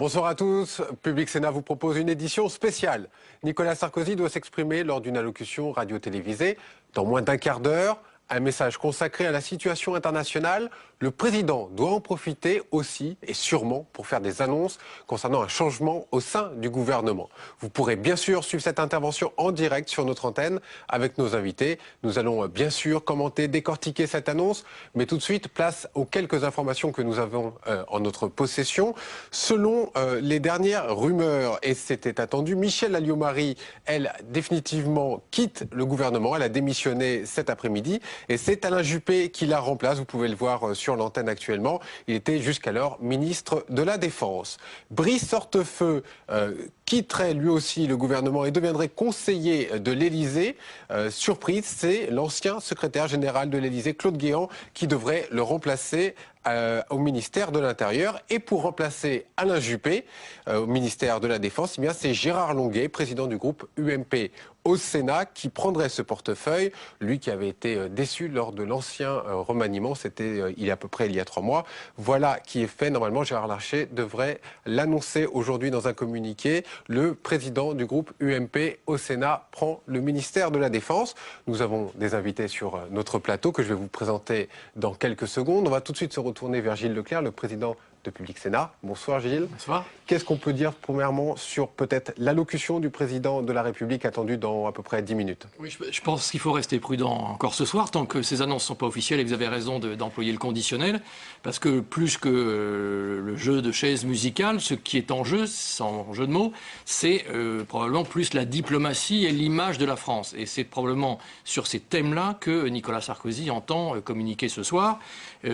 Bonsoir à tous. Public Sénat vous propose une édition spéciale. Nicolas Sarkozy doit s'exprimer lors d'une allocution radio-télévisée dans moins d'un quart d'heure. Un message consacré à la situation internationale. Le président doit en profiter aussi et sûrement pour faire des annonces concernant un changement au sein du gouvernement. Vous pourrez bien sûr suivre cette intervention en direct sur notre antenne avec nos invités. Nous allons bien sûr commenter, décortiquer cette annonce, mais tout de suite, place aux quelques informations que nous avons en notre possession. Selon les dernières rumeurs, et c'était attendu, Michèle Alliot-Marie, elle, définitivement quitte le gouvernement. Elle a démissionné cet après-midi. Et c'est Alain Juppé qui la remplace, vous pouvez le voir sur l'antenne actuellement. Il était jusqu'alors ministre de la Défense. Brice Hortefeux quitterait lui aussi le gouvernement et deviendrait conseiller de l'Élysée. Surprise, c'est l'ancien secrétaire général de l'Élysée, Claude Guéant, qui devrait le remplacer au ministère de l'Intérieur. Et pour remplacer Alain Juppé au ministère de la Défense, eh bien, c'est Gérard Longuet, président du groupe UMP au Sénat, qui prendrait ce portefeuille. Lui qui avait été déçu lors de l'ancien remaniement, c'était il y a 3 mois. Voilà qui est fait. Normalement, Gérard Larcher devrait l'annoncer aujourd'hui dans un communiqué. Le président du groupe UMP au Sénat prend le ministère de la Défense. Nous avons des invités sur notre plateau que je vais vous présenter dans quelques secondes. On va tout de suite se retourner vers Gilles Leclerc, le président de Public Sénat. Bonsoir Gilles. Bonsoir. Qu'est-ce qu'on peut dire premièrement sur peut-être l'allocution du président de la République attendue dans à peu près 10 minutes? Oui, je pense qu'il faut rester prudent encore ce soir, tant que ces annonces ne sont pas officielles, et vous avez raison d'employer le conditionnel, parce que plus que le jeu de chaises musicales, ce qui est en jeu, sans jeu de mots, c'est probablement plus la diplomatie et l'image de la France. Et c'est probablement sur ces thèmes-là que Nicolas Sarkozy entend communiquer ce soir.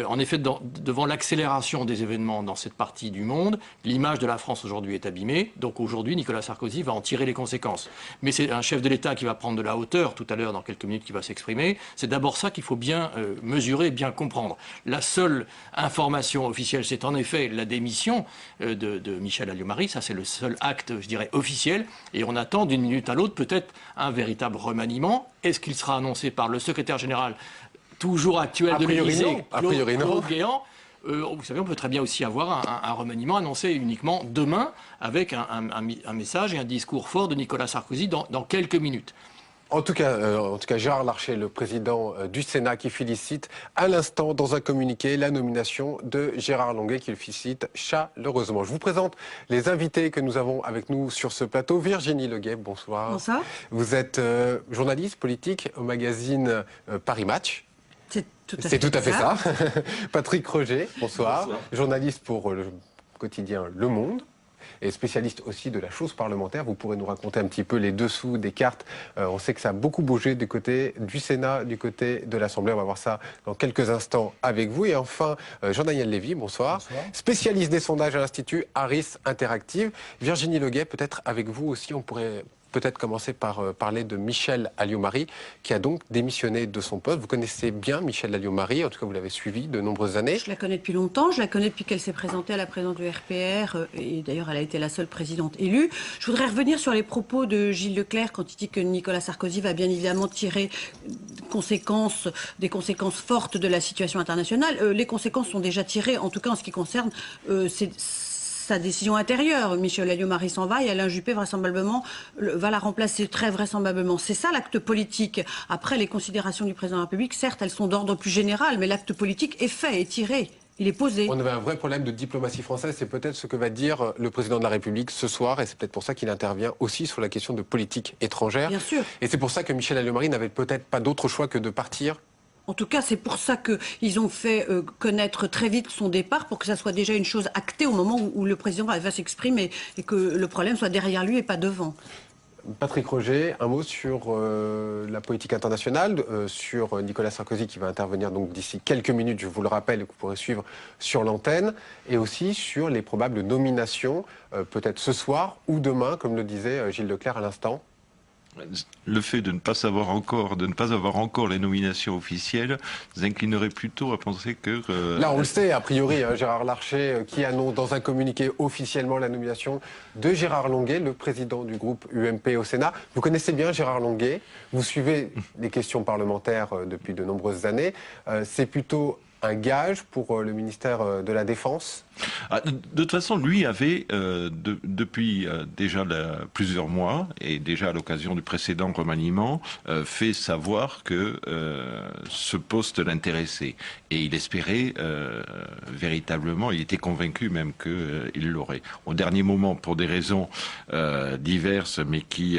En effet, devant l'accélération des événements dans cette partie du monde, l'image de la France aujourd'hui est abîmée. Donc aujourd'hui, Nicolas Sarkozy va en tirer les conséquences. Mais c'est un chef de l'État qui va prendre de la hauteur tout à l'heure, dans quelques minutes, qui va s'exprimer. C'est d'abord ça qu'il faut bien mesurer, bien comprendre. La seule information officielle, c'est en effet la démission de Michèle Alliot-Marie. Ça, c'est le seul acte, je dirais, officiel. Et on attend d'une minute à l'autre peut-être un véritable remaniement. Est-ce qu'il sera annoncé par le secrétaire général toujours actuel de l'Élysée, Claude Guéant? Vous savez, on peut très bien aussi avoir un remaniement annoncé uniquement demain avec un message et un discours fort de Nicolas Sarkozy dans quelques minutes. En tout cas, Gérard Larcher, le président du Sénat, qui félicite à l'instant, dans un communiqué, la nomination de Gérard Longuet, qui le félicite chaleureusement. Je vous présente les invités que nous avons avec nous sur ce plateau. Virginie Leguet, bonsoir. Bonsoir. Vous êtes journaliste politique au magazine Paris Match. C'est tout à fait ça. Patrick Roger, bonsoir. Journaliste pour le quotidien Le Monde et spécialiste aussi de la chose parlementaire. Vous pourrez nous raconter un petit peu les dessous des cartes. On sait que ça a beaucoup bougé du côté du Sénat, du côté de l'Assemblée. On va voir ça dans quelques instants avec vous. Et enfin, Jean-Daniel Lévy, bonsoir. Bonsoir. Spécialiste des sondages à l'Institut Harris Interactive. Virginie Leguet, peut-être avec vous aussi, on pourrait peut-être commencer par parler de Michèle Alliot-Marie, qui a donc démissionné de son poste. Vous connaissez bien Michèle Alliot-Marie, en tout cas vous l'avez suivie de nombreuses années. Je la connais depuis longtemps, je la connais depuis qu'elle s'est présentée à la présidence du RPR, et d'ailleurs elle a été la seule présidente élue. Je voudrais revenir sur les propos de Gilles Leclerc quand il dit que Nicolas Sarkozy va bien évidemment tirer des conséquences fortes de la situation internationale. Les conséquences sont déjà tirées, en tout cas en ce qui concerne sa décision intérieure. Michèle Alliot-Marie s'en va et Alain Juppé vraisemblablement va la remplacer très vraisemblablement. C'est ça l'acte politique. Après, les considérations du président de la République, certes, elles sont d'ordre plus général, mais l'acte politique est fait, est tiré. Il est posé. On avait un vrai problème de diplomatie française, c'est peut-être ce que va dire le président de la République ce soir, et c'est peut-être pour ça qu'il intervient aussi sur la question de politique étrangère. Bien sûr. Et c'est pour ça que Michèle Alliot-Marie n'avait peut-être pas d'autre choix que de partir. En tout cas, c'est pour ça qu'ils ont fait connaître très vite son départ, pour que ça soit déjà une chose actée au moment où le président va s'exprimer et que le problème soit derrière lui et pas devant. Patrick Roger, un mot sur la politique internationale, sur Nicolas Sarkozy qui va intervenir donc d'ici quelques minutes, je vous le rappelle, et que vous pourrez suivre sur l'antenne, et aussi sur les probables nominations, peut-être ce soir ou demain, comme le disait Gilles Leclerc à l'instant. Le fait de ne pas avoir encore les nominations officielles nous inclinerait plutôt à penser que... Là, on le sait, a priori, Gérard Larcher qui annonce dans un communiqué officiellement la nomination de Gérard Longuet, le président du groupe UMP au Sénat. Vous connaissez bien Gérard Longuet, vous suivez les questions parlementaires depuis de nombreuses années. C'est plutôt un gage pour le ministère de la Défense? De toute façon, lui avait, depuis déjà plusieurs mois, et déjà à l'occasion du précédent remaniement, fait savoir que ce poste l'intéressait. Et il espérait véritablement, il était convaincu même qu'il l'aurait. Au dernier moment, pour des raisons diverses, mais qui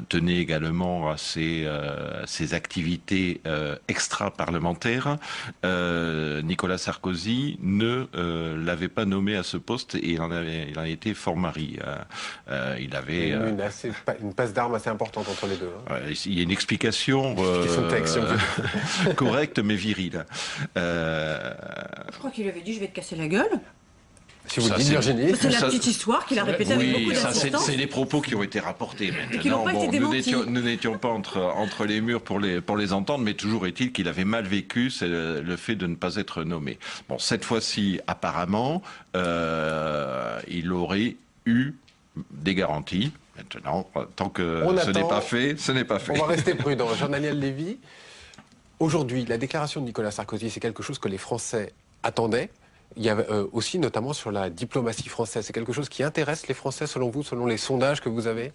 tenaient également à ses activités extra-parlementaires, Nicolas Sarkozy ne l'avait pas nommé à ce poste et il en a été fort mari. Il avait une passe d'armes assez importante entre les deux. Il y a une explication correcte mais virile. Je crois qu'il avait dit je vais te casser la gueule. Si vous le dites, Virginie. C'est la petite histoire qu'il a répétée avec beaucoup d'insistance. C'est les propos qui ont été rapportés maintenant. Pas été démentis. Nous n'étions pas entre les murs pour les entendre, mais toujours est-il qu'il avait mal vécu le fait de ne pas être nommé. Bon, cette fois-ci, apparemment, il aurait eu des garanties. Maintenant, tant que ce n'est pas fait, ce n'est pas fait. On va rester prudent. Jean-Daniel Lévy, aujourd'hui, la déclaration de Nicolas Sarkozy, c'est quelque chose que les Français attendaient. Il y a aussi notamment sur la diplomatie française. C'est quelque chose qui intéresse les Français selon vous, selon les sondages que vous avez?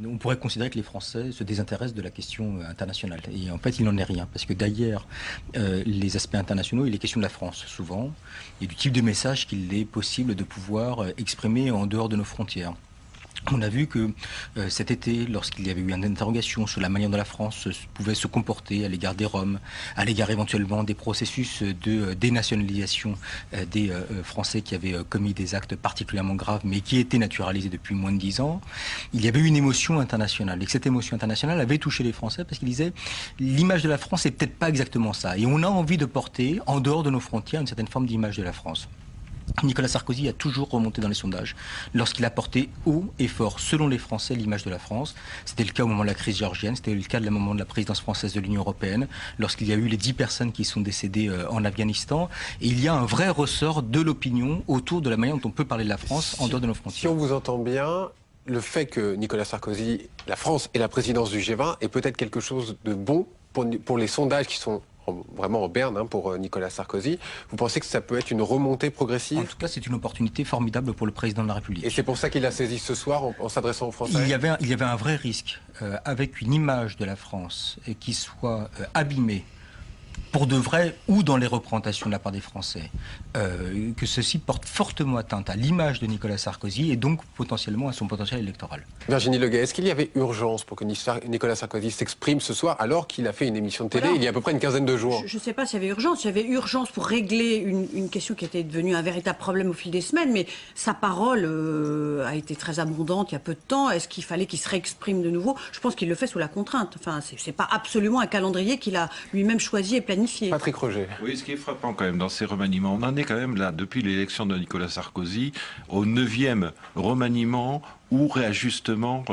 On pourrait considérer que les Français se désintéressent de la question internationale. Et en fait, il n'en est rien. Parce que derrière les aspects internationaux, il est question de la France, souvent, et du type de message qu'il est possible de pouvoir exprimer en dehors de nos frontières. On a vu que cet été, lorsqu'il y avait eu une interrogation sur la manière dont la France pouvait se comporter à l'égard des Roms, à l'égard éventuellement des processus de dénationalisation des Français qui avaient commis des actes particulièrement graves, mais qui étaient naturalisés depuis moins de 10 ans, il y avait eu une émotion internationale. Et que cette émotion internationale avait touché les Français parce qu'ils disaient l'image de la France n'est peut-être pas exactement ça. Et on a envie de porter, en dehors de nos frontières, une certaine forme d'image de la France. Nicolas Sarkozy a toujours remonté dans les sondages lorsqu'il a porté haut et fort, selon les Français, l'image de la France. C'était le cas au moment de la crise géorgienne, c'était le cas au moment de la présidence française de l'Union européenne, lorsqu'il y a eu les 10 personnes qui sont décédées en Afghanistan. Et il y a un vrai ressort de l'opinion autour de la manière dont on peut parler de la France en dehors de nos frontières. Si on vous entend bien, le fait que Nicolas Sarkozy, la France et la présidence du G20 est peut-être quelque chose de bon pour les sondages qui sont vraiment en berne pour Nicolas Sarkozy. Vous pensez que ça peut être une remontée progressive? En tout cas, c'est une opportunité formidable pour le président de la République. Et c'est pour ça qu'il a saisi ce soir en s'adressant aux Français? Il y avait un vrai risque avec une image de la France qui soit abîmée pour de vrai ou dans les représentations de la part des Français, que ceci porte fortement atteinte à l'image de Nicolas Sarkozy et donc potentiellement à son potentiel électoral. Virginie Leguet, est-ce qu'il y avait urgence pour que Nicolas Sarkozy s'exprime ce soir alors qu'il a fait une émission de télé il y a à peu près une quinzaine de jours? Je ne sais pas s'il y avait urgence. Il y avait urgence pour régler une question qui était devenue un véritable problème au fil des semaines, mais sa parole a été très abondante il y a peu de temps. Est-ce qu'il fallait qu'il se réexprime de nouveau? Je pense qu'il le fait sous la contrainte. Enfin, c'est pas absolument un calendrier qu'il a lui-même choisi et planifié. Patrick Roger. Oui, ce qui est frappant quand même dans ces remaniements, on en est quand même là, depuis l'élection de Nicolas Sarkozy, au 9e remaniement ou réajustement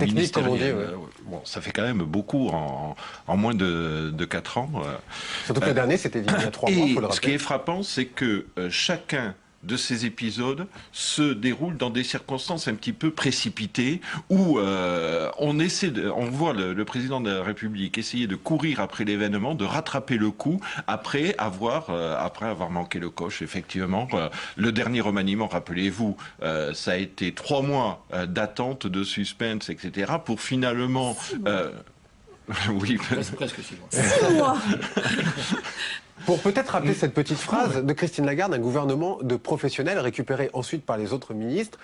ministériel. Ouais. Bon, ça fait quand même beaucoup en moins de 4 ans. Surtout que le dernier, c'était il y a 3 mois, il faut le rappeler. Ce qui est frappant, c'est que chacun de ces épisodes se déroule dans des circonstances un petit peu précipitées où on voit le président de la République essayer de courir après l'événement, de rattraper le coup après avoir manqué le coche. Effectivement, le dernier remaniement, rappelez-vous, ça a été 3 mois d'attente, de suspense, etc. pour finalement... oui, presque 6 mois. 6 mois. Pour peut-être rappeler cette petite phrase de Christine Lagarde, un gouvernement de professionnels récupéré ensuite par les autres ministres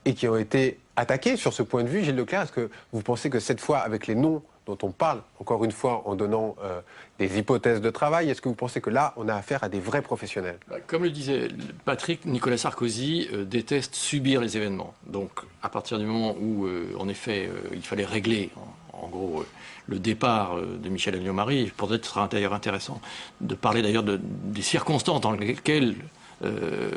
et qui ont été attaqués sur ce point de vue. Gilles Leclerc, est-ce que vous pensez que cette fois, avec les noms dont on parle, encore une fois en donnant des hypothèses de travail, est-ce que vous pensez que là, on a affaire à des vrais professionnels? Comme le disait Patrick, Nicolas Sarkozy déteste subir les événements. Donc, à partir du moment où, en effet, il fallait régler, en gros, le départ de Michel Alliot-Marie, peut-être sera d'ailleurs intéressant de parler d'ailleurs des circonstances dans lesquelles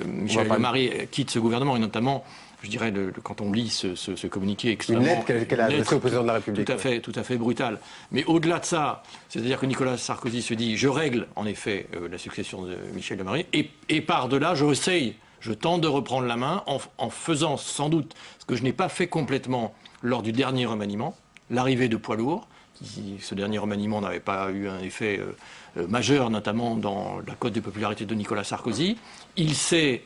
Michel Alliot-Marie quitte ce gouvernement, et notamment, je dirais, quand on lit ce communiqué extrêmement... Une lettre qu'elle a adressée au président de la République. Tout à fait brutal. Mais au-delà de ça, c'est-à-dire que Nicolas Sarkozy se dit, je règle en effet la succession de Michel Alliot-Marie, et par-delà, je tente de reprendre la main en faisant sans doute ce que je n'ai pas fait complètement lors du dernier remaniement, l'arrivée de poids lourds, ce dernier remaniement n'avait pas eu un effet majeur, notamment dans la cote de popularité de Nicolas Sarkozy. Il sait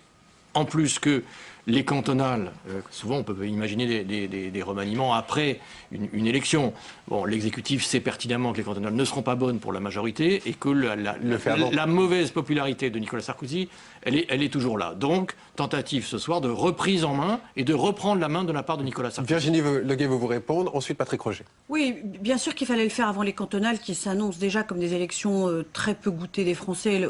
en plus que les cantonales, souvent on peut imaginer des remaniements après une élection. Bon, l'exécutif sait pertinemment que les cantonales ne seront pas bonnes pour la majorité et que la mauvaise popularité de Nicolas Sarkozy, elle est toujours là. Donc, tentative ce soir de reprise en main et de reprendre la main de la part de Nicolas Sarkozy. Virginie Leguet veut vous répondre, ensuite Patrick Roger. Oui, bien sûr qu'il fallait le faire avant les cantonales qui s'annoncent déjà comme des élections très peu goûtées des Français,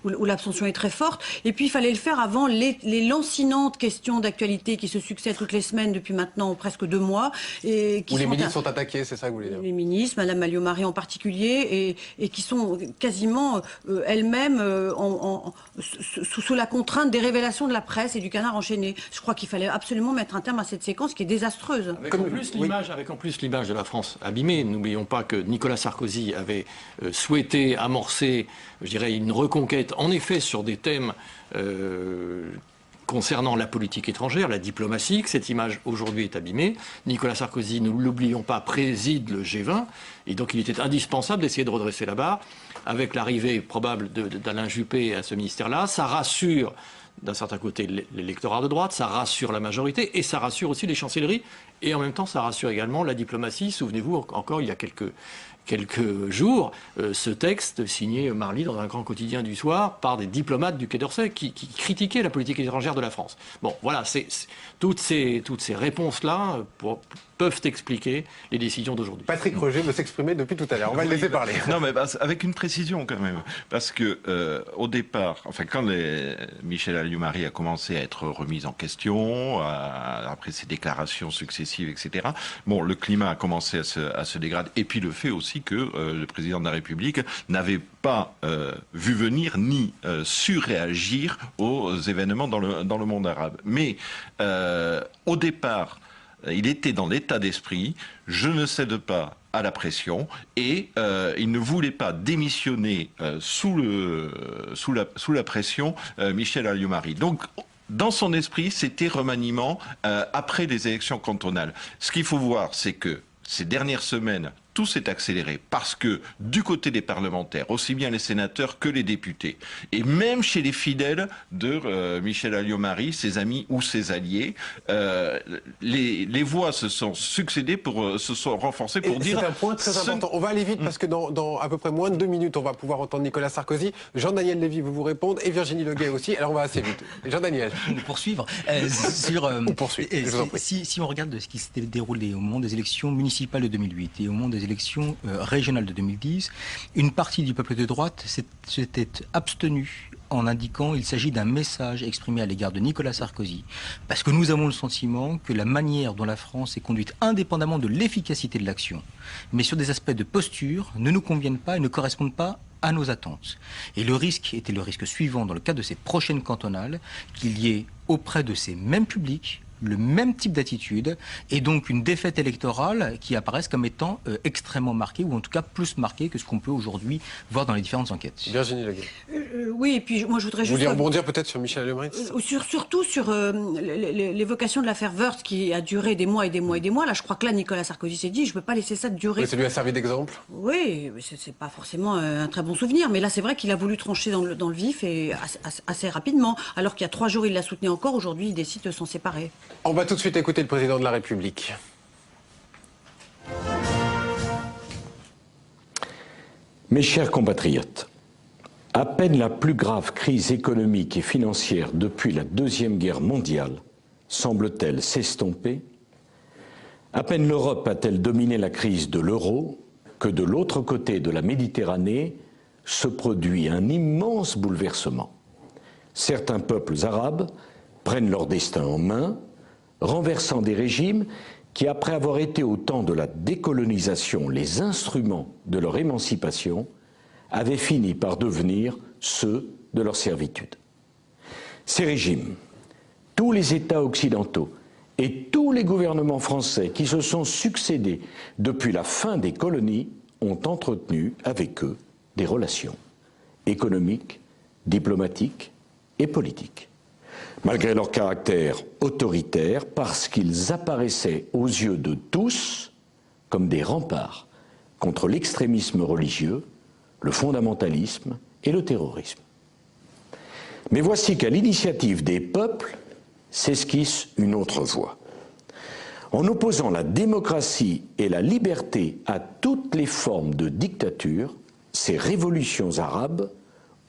où l'abstention est très forte. Et puis il fallait le faire avant les lancinantes questions d'actualité qui se succèdent toutes les semaines depuis maintenant presque 2 mois. Et qui où les ministres sont attaqués, c'est ça que vous voulez dire? Les ministres, Madame Alliot-Marie en particulier, et qui sont quasiment elles-mêmes sous la contrainte des révélations de la presse et du canard enchaîné. Je crois qu'il fallait absolument mettre un terme à cette séquence qui est désastreuse. Avec en plus l'image de la France abîmée. N'oublions pas que Nicolas Sarkozy avait souhaité amorcer, je dirais, une reconquête, en effet, sur des thèmes concernant la politique étrangère, la diplomatie, que cette image aujourd'hui est abîmée. Nicolas Sarkozy, nous ne l'oublions pas, préside le G20, et donc il était indispensable d'essayer de redresser la barre. Avec l'arrivée probable d'Alain Juppé à ce ministère-là, ça rassure d'un certain côté l'électorat de droite, ça rassure la majorité, et ça rassure aussi les chancelleries, et en même temps ça rassure également la diplomatie. Souvenez-vous, encore il y a quelques jours, ce texte signé Marly dans un grand quotidien du soir par des diplomates du Quai d'Orsay qui critiquaient la politique étrangère de la France. Bon, voilà, toutes ces réponses-là peuvent expliquer les décisions d'aujourd'hui. Patrick Roger veut s'exprimer depuis tout à l'heure. On va le laisser parler. Non, mais avec une précision quand même. Parce que au départ, enfin, quand Michel Alliot-Marie a commencé à être remise en question, après ses déclarations successives, etc., bon, le climat a commencé à se dégrader. Et puis le fait aussi que le président de la République n'avait pas vu venir ni su réagir aux événements dans le monde arabe. Mais au départ, il était dans l'état d'esprit, je ne cède pas à la pression, et il ne voulait pas démissionner sous la pression Michel Alliot-Marie. Donc, dans son esprit, c'était remaniement après les élections cantonales. Ce qu'il faut voir, c'est que ces dernières semaines, tout s'est accéléré parce que du côté des parlementaires, aussi bien les sénateurs que les députés, et même chez les fidèles de Michel Alliot-Marie, ses amis ou ses alliés, les voix se sont succédées, se sont renforcées pour dire... C'est un point très important. On va aller vite parce que dans à peu près moins de 2 minutes, on va pouvoir entendre Nicolas Sarkozy. Jean-Daniel Lévy veut vous répondre et Virginie Leguet aussi. Alors on va assez vite. Jean-Daniel. Poursuivre. Si on regarde ce qui s'était déroulé au moment des élections municipales de 2008 et au moment des élections régionales de 2010, une partie du peuple de droite s'était abstenue en indiquant qu'il s'agit d'un message exprimé à l'égard de Nicolas Sarkozy, parce que nous avons le sentiment que la manière dont la France est conduite, indépendamment de l'efficacité de l'action, mais sur des aspects de posture, ne nous conviennent pas et ne correspondent pas à nos attentes. Et le risque était le risque suivant dans le cadre de ces prochaines cantonales, qu'il y ait auprès de ces mêmes publics le même type d'attitude et donc une défaite électorale qui apparaisse comme étant extrêmement marquée, ou en tout cas plus marquée que ce qu'on peut aujourd'hui voir dans les différentes enquêtes. Virginie Leguet. Oui, et puis moi je voudrais juste... Vous voulez rebondir peut-être sur Michel Alliot-Marie? Surtout sur l'évocation de l'affaire Woerth qui a duré des mois et des mois et des mois. Là, je crois que là, Nicolas Sarkozy s'est dit, je ne peux pas laisser ça durer. Oui, ça lui a servi d'exemple. Oui, c'est pas forcément un très bon souvenir, mais là, c'est vrai qu'il a voulu trancher dans le vif et assez rapidement. Alors qu'il y a 3 jours, il la soutenait encore. Aujourd'hui, il décide de s'en séparer. On va tout de suite écouter le président de la République. Mes chers compatriotes, à peine la plus grave crise économique et financière depuis la Deuxième Guerre mondiale semble-t-elle s'estomper, à peine l'Europe a-t-elle dominé la crise de l'euro, que de l'autre côté de la Méditerranée se produit un immense bouleversement. Certains peuples arabes prennent leur destin en main, renversant des régimes qui, après avoir été au temps de la décolonisation les instruments de leur émancipation, avaient fini par devenir ceux de leur servitude. Ces régimes, tous les États occidentaux et tous les gouvernements français qui se sont succédés depuis la fin des colonies ont entretenu avec eux des relations économiques, diplomatiques et politiques. Malgré leur caractère autoritaire, parce qu'ils apparaissaient aux yeux de tous comme des remparts contre l'extrémisme religieux, le fondamentalisme et le terrorisme. Mais voici qu'à l'initiative des peuples s'esquisse une autre voie. En opposant la démocratie et la liberté à toutes les formes de dictature, ces révolutions arabes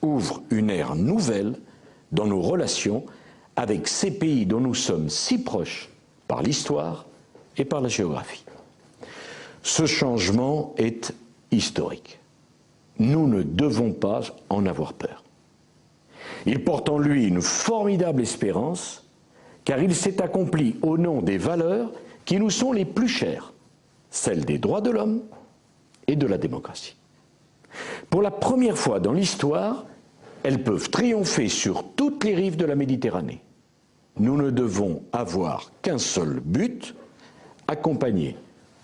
ouvrent une ère nouvelle dans nos relations avec ces pays dont nous sommes si proches par l'histoire et par la géographie. Ce changement est historique. Nous ne devons pas en avoir peur. Il porte en lui une formidable espérance, car il s'est accompli au nom des valeurs qui nous sont les plus chères, celles des droits de l'homme et de la démocratie. Pour la première fois dans l'histoire, elles peuvent triompher sur toutes les rives de la Méditerranée. Nous ne devons avoir qu'un seul but, accompagner,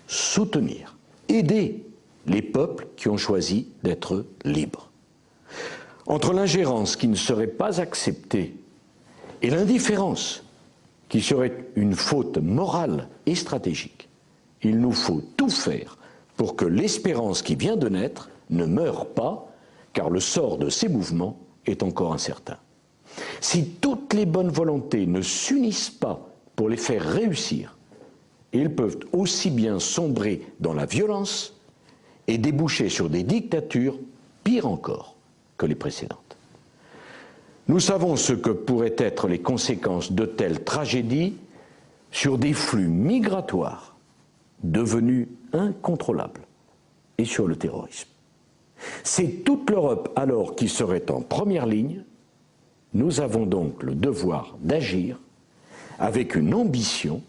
soutenir, aider les peuples qui ont choisi d'être libres. Entre l'ingérence qui ne serait pas acceptée et l'indifférence qui serait une faute morale et stratégique, il nous faut tout faire pour que l'espérance qui vient de naître ne meure pas, car le sort de ces mouvements est encore incertain. Si toutes les bonnes volontés ne s'unissent pas pour les faire réussir, ils peuvent aussi bien sombrer dans la violence et déboucher sur des dictatures pires encore que les précédentes. Nous savons ce que pourraient être les conséquences de telles tragédies sur des flux migratoires devenus incontrôlables et sur le terrorisme. C'est toute l'Europe alors qui serait en première ligne. Nous avons donc le devoir d'agir avec une ambition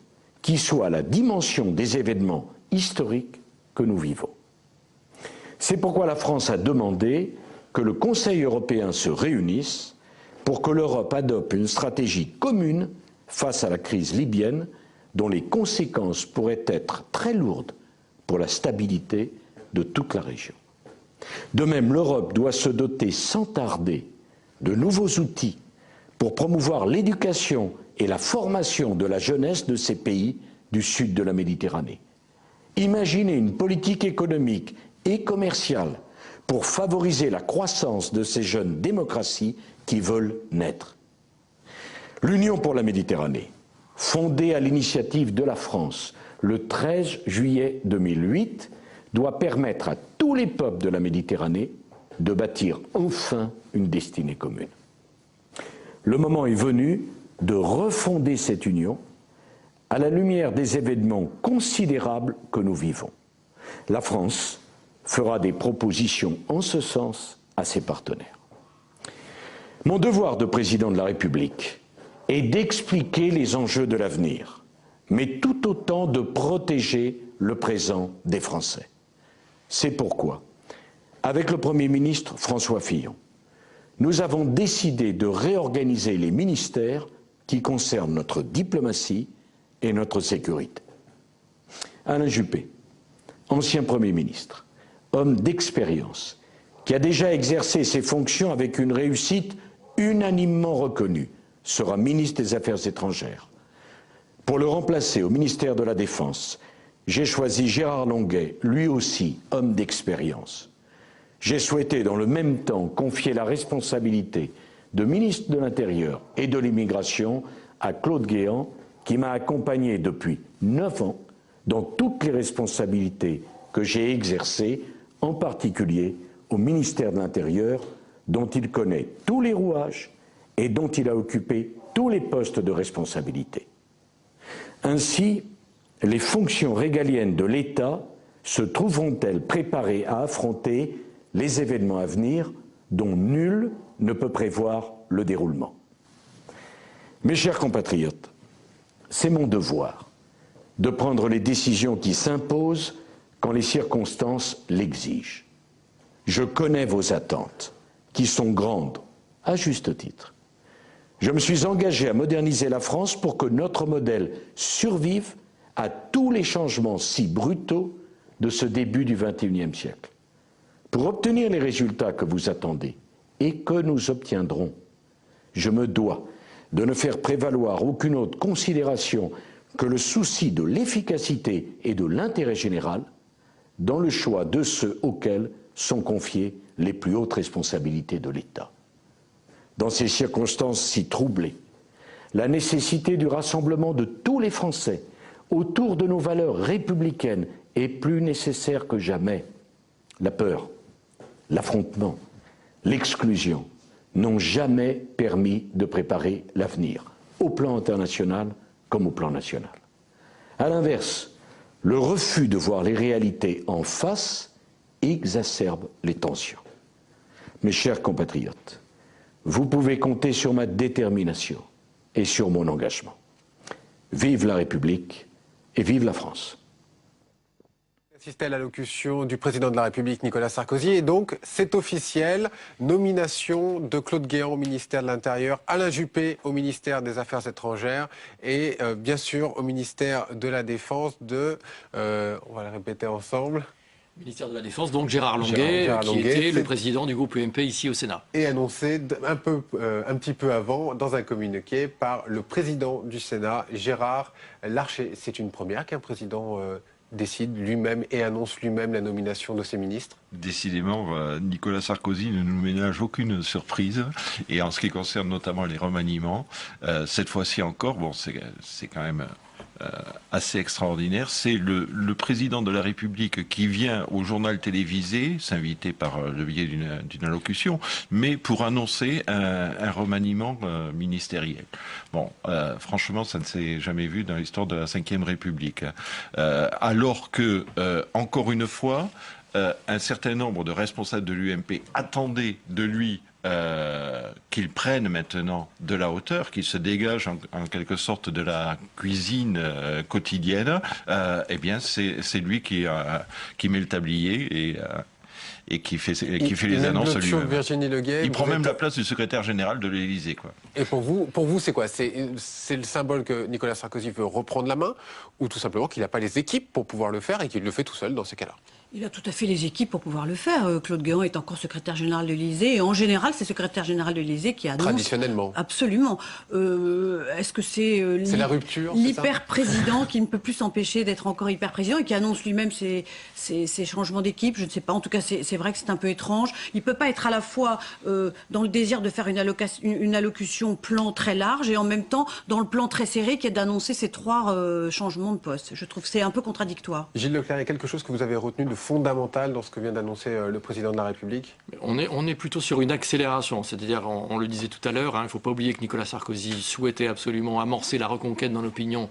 qui soit à la dimension des événements historiques que nous vivons. C'est pourquoi la France a demandé que le Conseil européen se réunisse pour que l'Europe adopte une stratégie commune face à la crise libyenne dont les conséquences pourraient être très lourdes pour la stabilité de toute la région. De même, l'Europe doit se doter sans tarder de nouveaux outils pour promouvoir l'éducation et la formation de la jeunesse de ces pays du sud de la Méditerranée. Imaginez une politique économique et commerciale pour favoriser la croissance de ces jeunes démocraties qui veulent naître. L'Union pour la Méditerranée, fondée à l'initiative de la France le 13 juillet 2008, doit permettre à tous les peuples de la Méditerranée de bâtir enfin une destinée commune. Le moment est venu de refonder cette union à la lumière des événements considérables que nous vivons. La France fera des propositions en ce sens à ses partenaires. Mon devoir de président de la République est d'expliquer les enjeux de l'avenir, mais tout autant de protéger le présent des Français. C'est pourquoi, avec le Premier ministre François Fillon, nous avons décidé de réorganiser les ministères qui concernent notre diplomatie et notre sécurité. Alain Juppé, ancien Premier ministre, homme d'expérience, qui a déjà exercé ses fonctions avec une réussite unanimement reconnue, sera ministre des Affaires étrangères. Pour le remplacer au ministère de la Défense, j'ai choisi Gérard Longuet, lui aussi homme d'expérience. J'ai souhaité dans le même temps confier la responsabilité de ministre de l'Intérieur et de l'Immigration à Claude Guéant, qui m'a accompagné depuis 9 ans dans toutes les responsabilités que j'ai exercées, en particulier au ministère de l'Intérieur, dont il connaît tous les rouages et dont il a occupé tous les postes de responsabilité. Ainsi, les fonctions régaliennes de l'État se trouveront-elles préparées à affronter les événements à venir dont nul ne peut prévoir le déroulement. Mes chers compatriotes, c'est mon devoir de prendre les décisions qui s'imposent quand les circonstances l'exigent. Je connais vos attentes, qui sont grandes, à juste titre. Je me suis engagé à moderniser la France pour que notre modèle survive à tous les changements si brutaux de ce début du XXIe siècle. Pour obtenir les résultats que vous attendez et que nous obtiendrons, je me dois de ne faire prévaloir aucune autre considération que le souci de l'efficacité et de l'intérêt général, dans le choix de ceux auxquels sont confiées les plus hautes responsabilités de l'État. Dans ces circonstances si troublées, la nécessité du rassemblement de tous les Français autour de nos valeurs républicaines est plus nécessaire que jamais. La peur, l'affrontement, l'exclusion n'ont jamais permis de préparer l'avenir, au plan international comme au plan national. À l'inverse, le refus de voir les réalités en face exacerbe les tensions. Mes chers compatriotes, vous pouvez compter sur ma détermination et sur mon engagement. Vive la République et vive la France. Assisté à l'allocution du président de la République, Nicolas Sarkozy, et donc c'est officiel, nomination de Claude Guéant au ministère de l'Intérieur, Alain Juppé au ministère des Affaires étrangères et bien sûr au ministère de la Défense on va le répéter ensemble. Ministère de la Défense, donc Gérard Longuet, qui était le président du groupe UMP ici au Sénat. Et annoncé un petit peu avant, dans un communiqué, par le président du Sénat, Gérard Larcher. C'est une première qu'un président décide lui-même et annonce lui-même la nomination de ses ministres? Décidément, Nicolas Sarkozy ne nous ménage aucune surprise. Et en ce qui concerne notamment les remaniements, cette fois-ci encore, bon, c'est quand même assez extraordinaire. C'est le président de la République qui vient au journal télévisé, s'inviter par le biais d'une allocution, mais pour annoncer un remaniement ministériel. Bon, franchement, ça ne s'est jamais vu dans l'histoire de la Ve République. Alors que, encore une fois, un certain nombre de responsables de l'UMP attendaient de lui qu'il prenne maintenant de la hauteur, qu'il se dégage en quelque sorte de la cuisine quotidienne, eh bien c'est lui qui met le tablier et qui fait les annonces lui-même. Virginie Leguet, il prend même la place du secrétaire général de l'Élysée, quoi. Et pour vous, c'est quoi? C'est le symbole que Nicolas Sarkozy veut reprendre la main, ou tout simplement qu'il n'a pas les équipes pour pouvoir le faire et qu'il le fait tout seul dans ces cas-là? Il a tout à fait les équipes pour pouvoir le faire. Claude Guéant est encore secrétaire général de l'Élysée. Et en général, c'est le secrétaire général de l'Élysée qui annonce... Traditionnellement. Absolument. Est-ce que c'est la rupture, l'hyper-président qui ne peut plus s'empêcher d'être encore hyper-président et qui annonce lui-même ses changements d'équipe? Je ne sais pas. En tout cas, c'est vrai que c'est un peu étrange. Il ne peut pas être à la fois dans le désir de faire une allocution plan très large et en même temps dans le plan très serré qui est d'annoncer ces 3 changements de poste. Je trouve que c'est un peu contradictoire. Gilles Leclerc, il y a quelque chose que vous avez retenu de fondamental dans ce que vient d'annoncer le président de la République? On est plutôt sur une accélération, c'est-à-dire, on le disait tout à l'heure, il ne faut pas oublier que Nicolas Sarkozy souhaitait absolument amorcer la reconquête dans l'opinion,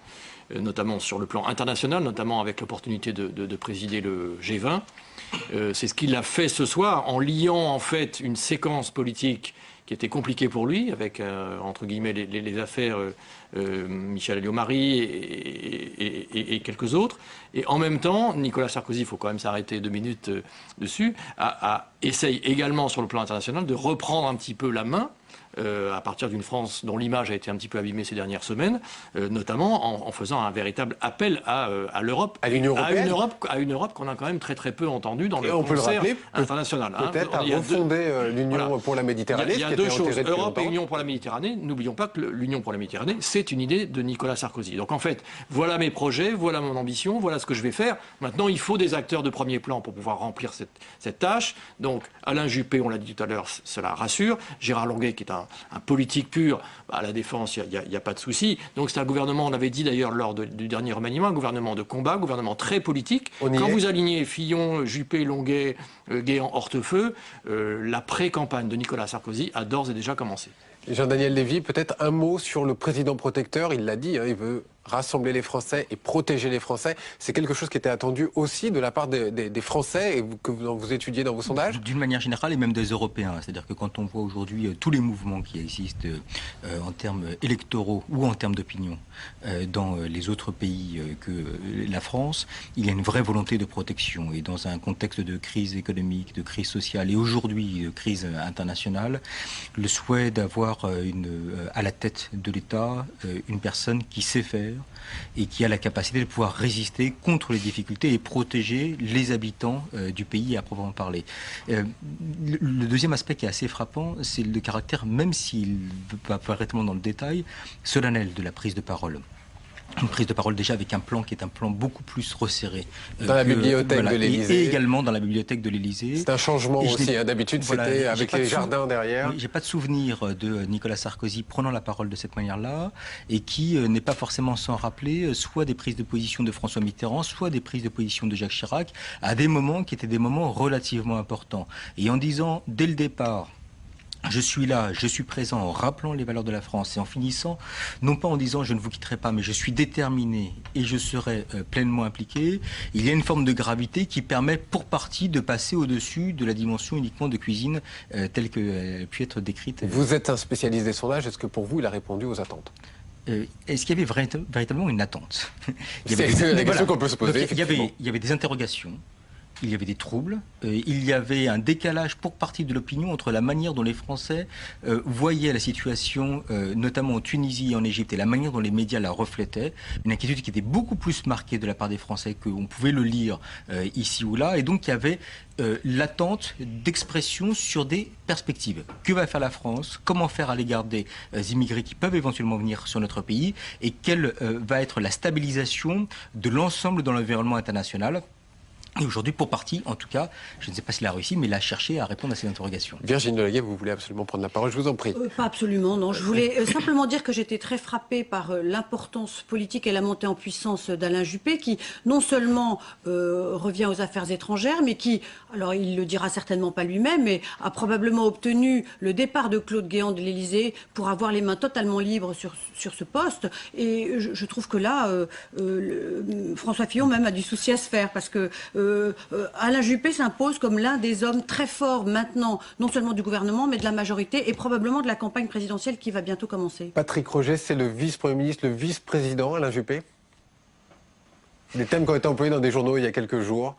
notamment sur le plan international, notamment avec l'opportunité de présider le G20. C'est ce qu'il a fait ce soir en liant en fait une séquence politique qui était compliquée pour lui, avec entre guillemets les affaires Michel Alliot-Marie et quelques autres. Et en même temps, Nicolas Sarkozy, il faut quand même s'arrêter 2 minutes dessus, essaye également sur le plan international de reprendre un petit peu la main à partir d'une France dont l'image a été un petit peu abîmée ces dernières semaines, notamment en faisant un véritable appel à l'Europe, à l'Union européenne, à une Europe qu'on a quand même très très peu entendue dans le concert international. Peut-être à refonder l'Union pour la Méditerranée. Il y a 2 choses, Europe et Union pour la Méditerranée. N'oublions pas que l'Union pour la Méditerranée, c'est une idée de Nicolas Sarkozy. Donc en fait, voilà mes projets, voilà mon ambition, voilà ce que je vais faire. Maintenant, il faut des acteurs de premier plan pour pouvoir remplir cette tâche. Donc Alain Juppé, on l'a dit tout à l'heure, cela rassure. Gérard Longuet, qui est un politique pur, à la Défense, il n'y a pas de souci. Donc c'est un gouvernement, on avait dit d'ailleurs lors du dernier remaniement, un gouvernement de combat, un gouvernement très politique. Quand vous alignez Fillon, Juppé, Longuet, Guéant, Hortefeux, la pré-campagne de Nicolas Sarkozy a d'ores et déjà commencé. Jean-Daniel Lévy, peut-être un mot sur le président protecteur. Il l'a dit, il veut rassembler les Français et protéger les Français. C'est quelque chose qui était attendu aussi de la part des Français et que vous étudiez dans vos sondages? D'une manière générale et même des Européens. C'est-à-dire que quand on voit aujourd'hui tous les mouvements qui existent en termes électoraux ou en termes d'opinion dans les autres pays que la France, il y a une vraie volonté de protection. Et dans un contexte de crise économique, de crise sociale et aujourd'hui de crise internationale, le souhait d'avoir à la tête de l'État une personne qui sait faire et qui a la capacité de pouvoir résister contre les difficultés et protéger les habitants du pays à proprement parler. Le deuxième aspect qui est assez frappant, c'est le caractère, même s'il va pas directement dans le détail, solennel de la prise de parole. une prise de parole déjà avec un plan qui est un plan beaucoup plus resserré. Dans la bibliothèque de l'Élysée. Et également dans la bibliothèque de l'Élysée. C'est un changement aussi. D'habitude, c'était avec les jardins derrière. Oui, j'ai pas de souvenir de Nicolas Sarkozy prenant la parole de cette manière-là et qui n'est pas forcément sans rappeler soit des prises de position de François Mitterrand, soit des prises de position de Jacques Chirac à des moments qui étaient des moments relativement importants. Et en disant dès le départ, je suis là, je suis présent en rappelant les valeurs de la France et en finissant, non pas en disant je ne vous quitterai pas, mais je suis déterminé et je serai pleinement impliqué. Il y a une forme de gravité qui permet pour partie de passer au-dessus de la dimension uniquement de cuisine telle qu'elle a pu être décrite. Vous êtes un spécialiste des sondages, est-ce que pour vous il a répondu aux attentes ? Est-ce qu'il y avait véritablement une attente? C'est la question qu'on peut se poser. Il y avait des interrogations. Il y avait des troubles, il y avait un décalage pour partie de l'opinion entre la manière dont les Français voyaient la situation, notamment en Tunisie et en Égypte, et la manière dont les médias la reflétaient. Une inquiétude qui était beaucoup plus marquée de la part des Français qu'on pouvait le lire ici ou là. Et donc il y avait l'attente d'expression sur des perspectives. Que va faire la France? Comment faire à l'égard des immigrés qui peuvent éventuellement venir sur notre pays? Et quelle va être la stabilisation de l'ensemble dans l'environnement international? Et aujourd'hui, pour partie, en tout cas, je ne sais pas s'il a réussi, mais il a cherché à répondre à ces interrogations. Virginie Delahaye, vous voulez absolument prendre la parole, je vous en prie. Pas absolument, non. Je voulais simplement dire que j'étais très frappée par l'importance politique et la montée en puissance d'Alain Juppé, qui non seulement revient aux affaires étrangères, mais qui, alors il le dira certainement pas lui-même, mais a probablement obtenu le départ de Claude Guéant de l'Élysée pour avoir les mains totalement libres sur ce poste. Et je trouve que là, François Fillon même a du souci à se faire, parce que Alain Juppé s'impose comme l'un des hommes très forts maintenant, non seulement du gouvernement, mais de la majorité et probablement de la campagne présidentielle qui va bientôt commencer. Patrick Roget, c'est le vice-premier ministre, le vice-président Alain Juppé. Des thèmes qui ont été employés dans des journaux il y a quelques jours,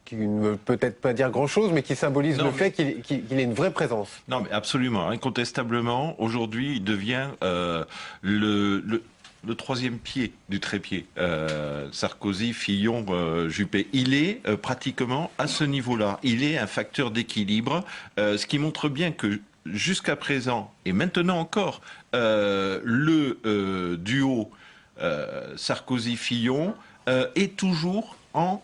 qui ne veulent peut-être pas dire grand-chose, mais qui symbolisent le fait qu'il ait une vraie présence. Non, mais absolument, incontestablement, aujourd'hui, il devient le troisième pied du trépied, Sarkozy, Fillon, Juppé. Il est pratiquement à ce niveau-là. Il est un facteur d'équilibre, ce qui montre bien que jusqu'à présent, et maintenant encore, le duo Sarkozy-Fillon est toujours en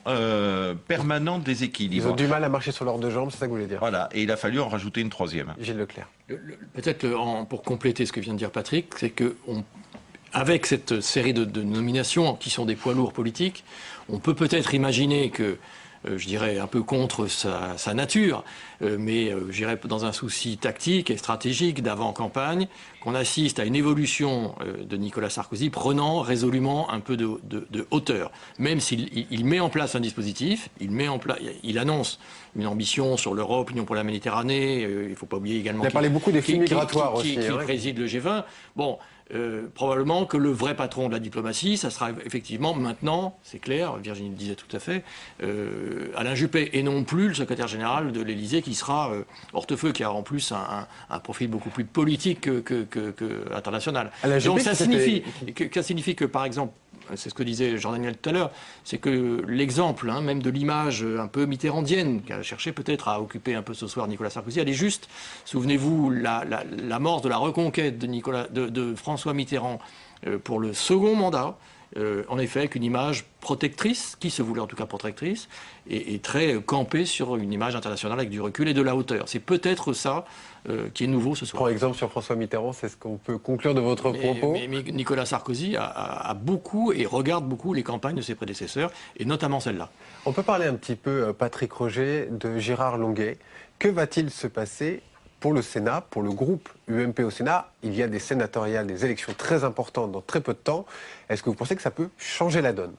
permanent déséquilibre. Ils ont du mal à marcher sur leurs deux jambes, c'est ça que vous voulez dire? Voilà, et il a fallu en rajouter une troisième. Gilles Leclerc. Peut-être pour compléter ce que vient de dire Patrick, c'est que avec cette série de nominations qui sont des poids lourds politiques, on peut peut-être imaginer que, je dirais un peu contre sa nature, mais je dirais dans un souci tactique et stratégique d'avant-campagne, qu'on assiste à une évolution de Nicolas Sarkozy prenant résolument un peu de hauteur. Même s'il met en place un dispositif, il annonce une ambition sur l'Europe, l'Union pour la Méditerranée, il ne faut pas oublier également... Il a parlé beaucoup des flux migratoires aussi. Qui préside le G20. Bon... probablement que le vrai patron de la diplomatie, ça sera effectivement maintenant, c'est clair, Virginie le disait tout à fait, Alain Juppé, et non plus le secrétaire général de l'Élysée qui sera Hortefeux, qui a en plus un profil beaucoup plus politique que international. Donc ça signifie que, par exemple, c'est ce que disait Jean-Daniel tout à l'heure, c'est que l'exemple même de l'image un peu mitterrandienne qu'a cherché peut-être à occuper un peu ce soir Nicolas Sarkozy, elle est juste. Souvenez-vous, l'amorce de la reconquête de François Mitterrand pour le second mandat, en effet, avec une image protectrice, qui se voulait en tout cas protectrice, et très campée sur une image internationale avec du recul et de la hauteur. C'est peut-être ça qui est nouveau ce soir. Prends exemple sur François Mitterrand, c'est ce qu'on peut conclure de votre propos. Mais Nicolas Sarkozy a beaucoup et regarde beaucoup les campagnes de ses prédécesseurs, et notamment celle-là. On peut parler un petit peu, Patrick Roget, de Gérard Longuet. Que va-t-il se passer pour le Sénat, pour le groupe UMP au Sénat? Il y a des sénatoriales, des élections très importantes dans très peu de temps. Est-ce que vous pensez que ça peut changer la donne?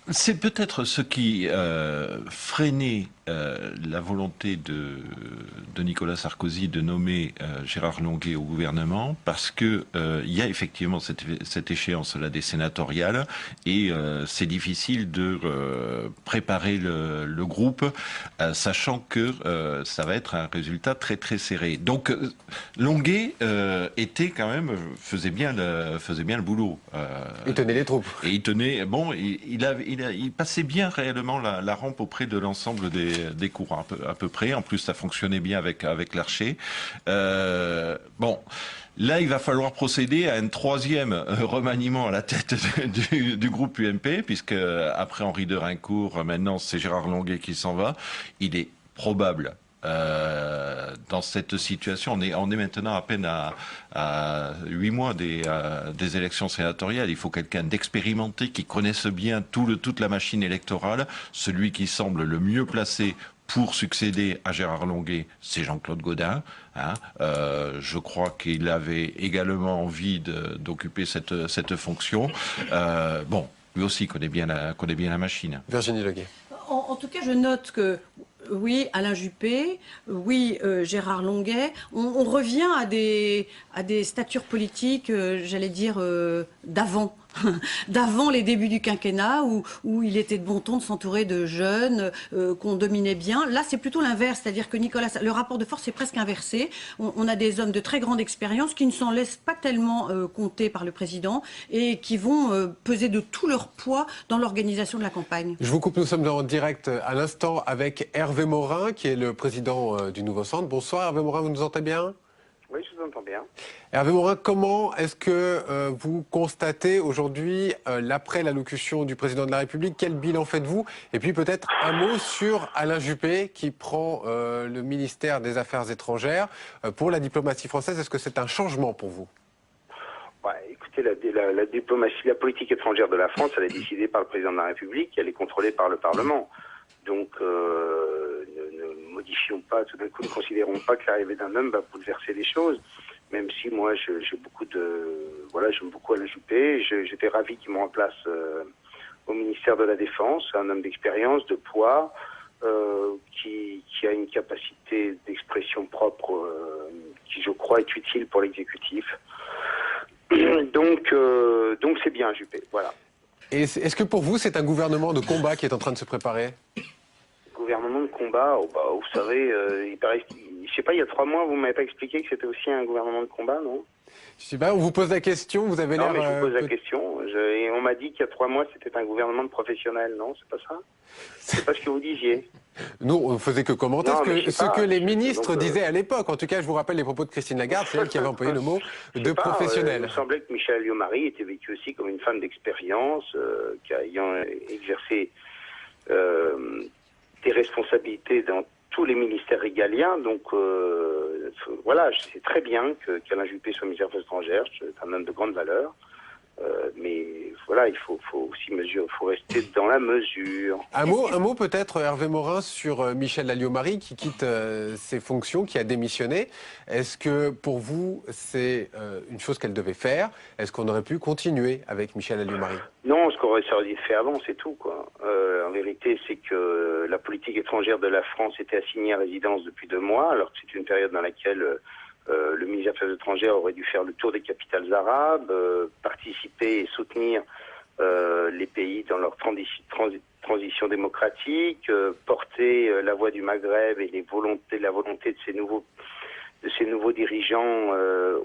C'est peut-être ce qui freinait la volonté de Nicolas Sarkozy de nommer Gérard Longuet au gouvernement, parce que il y a effectivement cette échéance-là des sénatoriales, et c'est difficile de préparer le groupe, sachant que ça va être un résultat très très serré. Donc Longuet était quand même faisait bien le boulot. Il tenait les troupes. Et il tenait il passait bien réellement la rampe auprès de l'ensemble des des cours à peu près. En plus, ça fonctionnait bien avec Larcher. Bon. Là, il va falloir procéder à un troisième remaniement à la tête du groupe UMP, puisque après Henri de Reincourt, maintenant c'est Gérard Longuet qui s'en va. Il est probable, dans cette situation, on est maintenant à peine à 8 mois des élections sénatoriales. Il faut quelqu'un d'expérimenté qui connaisse bien toute la machine électorale. Celui qui semble le mieux placé pour succéder à Gérard Longuet, c'est Jean-Claude Gaudin. Je crois qu'il avait également envie d'occuper cette fonction. Bon, lui aussi connaît bien la machine. Virginie Leguet. En tout cas, je note que oui, Alain Juppé, oui, Gérard Longuet. On revient à des statures politiques, j'allais dire, d'avant. D'avant les débuts du quinquennat, où il était de bon ton de s'entourer de jeunes qu'on dominait bien. Là, c'est plutôt l'inverse, c'est-à-dire que le rapport de force est presque inversé. On a des hommes de très grande expérience qui ne s'en laissent pas tellement compter par le président et qui vont peser de tout leur poids dans l'organisation de la campagne. Je vous coupe, nous sommes en direct à l'instant avec Hervé Morin, qui est le président du Nouveau Centre. Bonsoir Hervé Morin, vous nous entendez bien ? Oui, je vous entends bien. Hervé Morin, comment est-ce que vous constatez aujourd'hui, l'après l'allocution du président de la République, quel bilan faites-vous? Et puis peut-être un mot sur Alain Juppé qui prend le ministère des Affaires étrangères pour la diplomatie française. Est-ce que c'est un changement pour vous? Écoutez, la diplomatie, la politique étrangère de la France, elle est décidée par le président de la République, elle est contrôlée par le Parlement. Donc, ne modifions pas, tout d'un coup, ne considérons pas que l'arrivée d'un homme va bouleverser les choses. Même si moi, j'aime beaucoup Alain Juppé. J'étais ravi qu'il me remplace au ministère de la Défense. Un homme d'expérience, de poids, qui a une capacité d'expression propre qui, je crois, est utile pour l'exécutif. Donc c'est bien, Juppé. Voilà. Et est-ce que pour vous, c'est un gouvernement de combat qui est en train de se préparer? Gouvernement de combat, vous savez, je sais pas, il y a 3 mois, vous m'avez pas expliqué que c'était aussi un gouvernement de combat, non? Je sais pas, on vous pose la question, vous avez l'air... Non, mais je vous pose la question, et on m'a dit qu'il y a 3 mois, c'était un gouvernement de professionnels, non? C'est pas ça? C'est pas ce que vous disiez. Nous, on ne faisait que commenter ce que les ministres disaient à l'époque. En tout cas, je vous rappelle les propos de Christine Lagarde, c'est elle qui avait employé le mot de professionnel. Il me semblait que Michèle Alliot-Marie était vécue aussi comme une femme d'expérience, qui ayant exercé des responsabilités dans tous les ministères régaliens. Donc voilà, je sais très bien qu'Alain Juppé soit ministre des Affaires étrangères, c'est un homme de grande valeur. Mais voilà, il faut aussi rester dans la mesure. Un mot peut-être, Hervé Morin, sur Michèle Alliot-Marie qui quitte ses fonctions, qui a démissionné. Est-ce que pour vous, c'est une chose qu'elle devait faire? Est-ce qu'on aurait pu continuer avec Michèle Alliot-Marie? Non, ce qu'on aurait fait avant, c'est tout, quoi. En vérité, c'est que la politique étrangère de la France était assignée à résidence depuis 2 mois, alors que c'est une période dans laquelle... le ministère des Affaires étrangères aurait dû faire le tour des capitales arabes, participer et soutenir les pays dans leur transition démocratique, porter la voix du Maghreb et la volonté de ces nouveaux dirigeants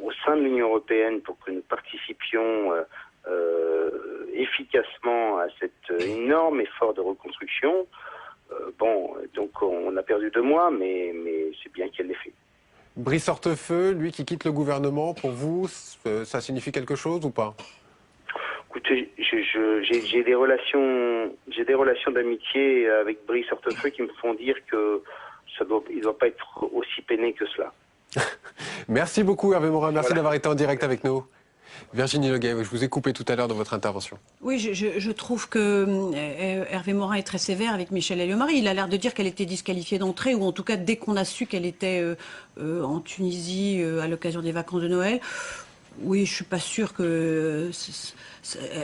au sein de l'Union européenne pour que nous participions efficacement à cet énorme effort de reconstruction. Donc on a perdu 2 mois, mais c'est bien qu'elle l'ait fait. Brice Hortefeux, lui qui quitte le gouvernement, pour vous, ça signifie quelque chose ou pas? Écoutez, j'ai des relations d'amitié avec Brice Hortefeux qui me font dire que il ne doit pas être aussi peiné que cela. Merci beaucoup Hervé Morin, merci d'avoir été en direct avec nous. Virginie Leguet, je vous ai coupé tout à l'heure dans votre intervention. Oui, je trouve que Hervé Morin est très sévère avec Michèle Alliot-Marie. Il a l'air de dire qu'elle était disqualifiée d'entrée, ou en tout cas dès qu'on a su qu'elle était en Tunisie à l'occasion des vacances de Noël. Oui, je suis pas sûre que...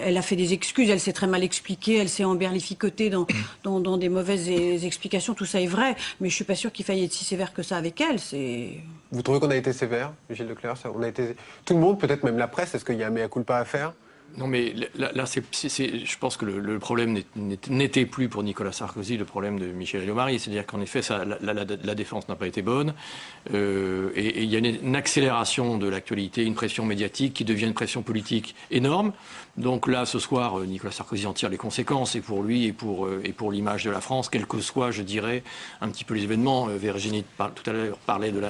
Elle a fait des excuses, elle s'est très mal expliquée, elle s'est emberlificotée dans des mauvaises explications, tout ça est vrai, mais je suis pas sûre qu'il faille être si sévère que ça avec elle. Vous trouvez qu'on a été sévère, Gilles Leclerc? Tout le monde, peut-être même la presse, est-ce qu'il y a un mea culpa à faire? Non, mais là je pense que le problème n'était plus pour Nicolas Sarkozy le problème de Michel Alliot-Marie. C'est-à-dire qu'en effet, la défense n'a pas été bonne. Et il y a une accélération de l'actualité, une pression médiatique qui devient une pression politique énorme. Donc là, ce soir, Nicolas Sarkozy en tire les conséquences, et pour lui et pour l'image de la France, quel que soit, je dirais, un petit peu les événements. Virginie tout à l'heure parlait de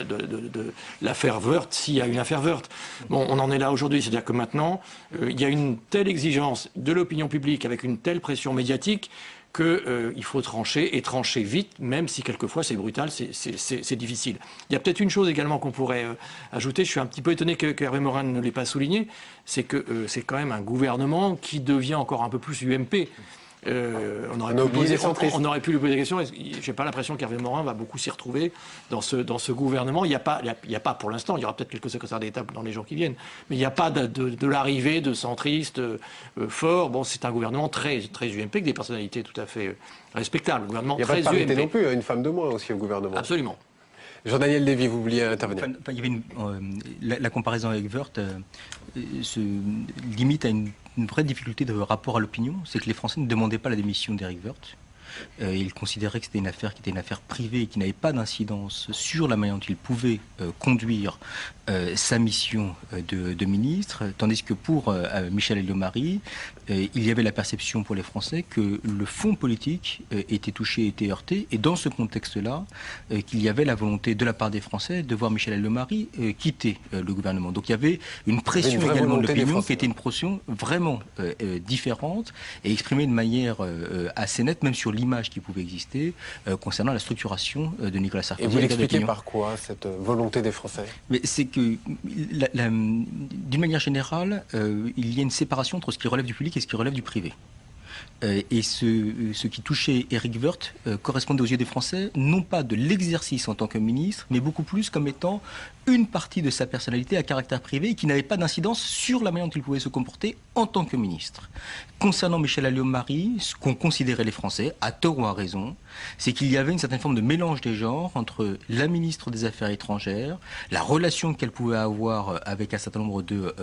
l'affaire Woerth, s'il y a une affaire Woerth. Bon, on en est là aujourd'hui, c'est-à-dire que maintenant, il y a une telle exigence de l'opinion publique avec une telle pression médiatique qu'il faut trancher, et trancher vite, même si quelquefois c'est brutal, c'est difficile. Il y a peut-être une chose également qu'on pourrait ajouter, je suis un petit peu étonné que Hervé Morin ne l'ait pas souligné, c'est que c'est quand même un gouvernement qui devient encore un peu plus UMP. On aurait pu lui poser la question. J'ai pas l'impression qu'Hervé Morin va beaucoup s'y retrouver dans ce gouvernement. Il y a pas pour l'instant. Il y aura peut-être quelques secrétaires d'État dans les jours qui viennent, mais il n'y a pas de l'arrivée de centristes forts. Bon, c'est un gouvernement très très UMP avec des personnalités tout à fait respectables. Gouvernement il n'y a très pas de parité UMP non plus. Une femme de moins aussi au gouvernement. Absolument. Jean-Daniel Lévy, vous vouliez intervenir. Il y avait la comparaison avec Woerth se limite à une vraie difficulté de rapport à l'opinion. C'est que les Français ne demandaient pas la démission d'Éric Woerth. Ils considéraient que c'était une affaire qui était une affaire privée et qui n'avait pas d'incidence sur la manière dont il pouvait conduire sa mission de ministre, tandis que pour Michel Alliot-Marie, il y avait la perception pour les Français que le fond politique était touché, était heurté, et dans ce contexte-là, qu'il y avait la volonté de la part des Français de voir Michel Alliot-Marie quitter le gouvernement. Donc il y avait une pression également de l'opinion qui était une pression vraiment différente et exprimée de manière assez nette, même sur l'image qui pouvait exister concernant la structuration de Nicolas Sarkozy. Et vous l'expliquez par quoi, cette volonté des Français? Mais c'est que, d'une manière générale, il y a une séparation entre ce qui relève du public et ce qui relève du privé. Et ce qui touchait Éric Woerth correspondait aux yeux des Français, non pas de l'exercice en tant que ministre, mais beaucoup plus comme étant une partie de sa personnalité à caractère privé et qui n'avait pas d'incidence sur la manière dont il pouvait se comporter en tant que ministre. Concernant Michel Alliot-Marie, ce qu'ont considéré les Français, à tort ou à raison, c'est qu'il y avait une certaine forme de mélange des genres entre la ministre des Affaires étrangères, la relation qu'elle pouvait avoir avec un certain nombre de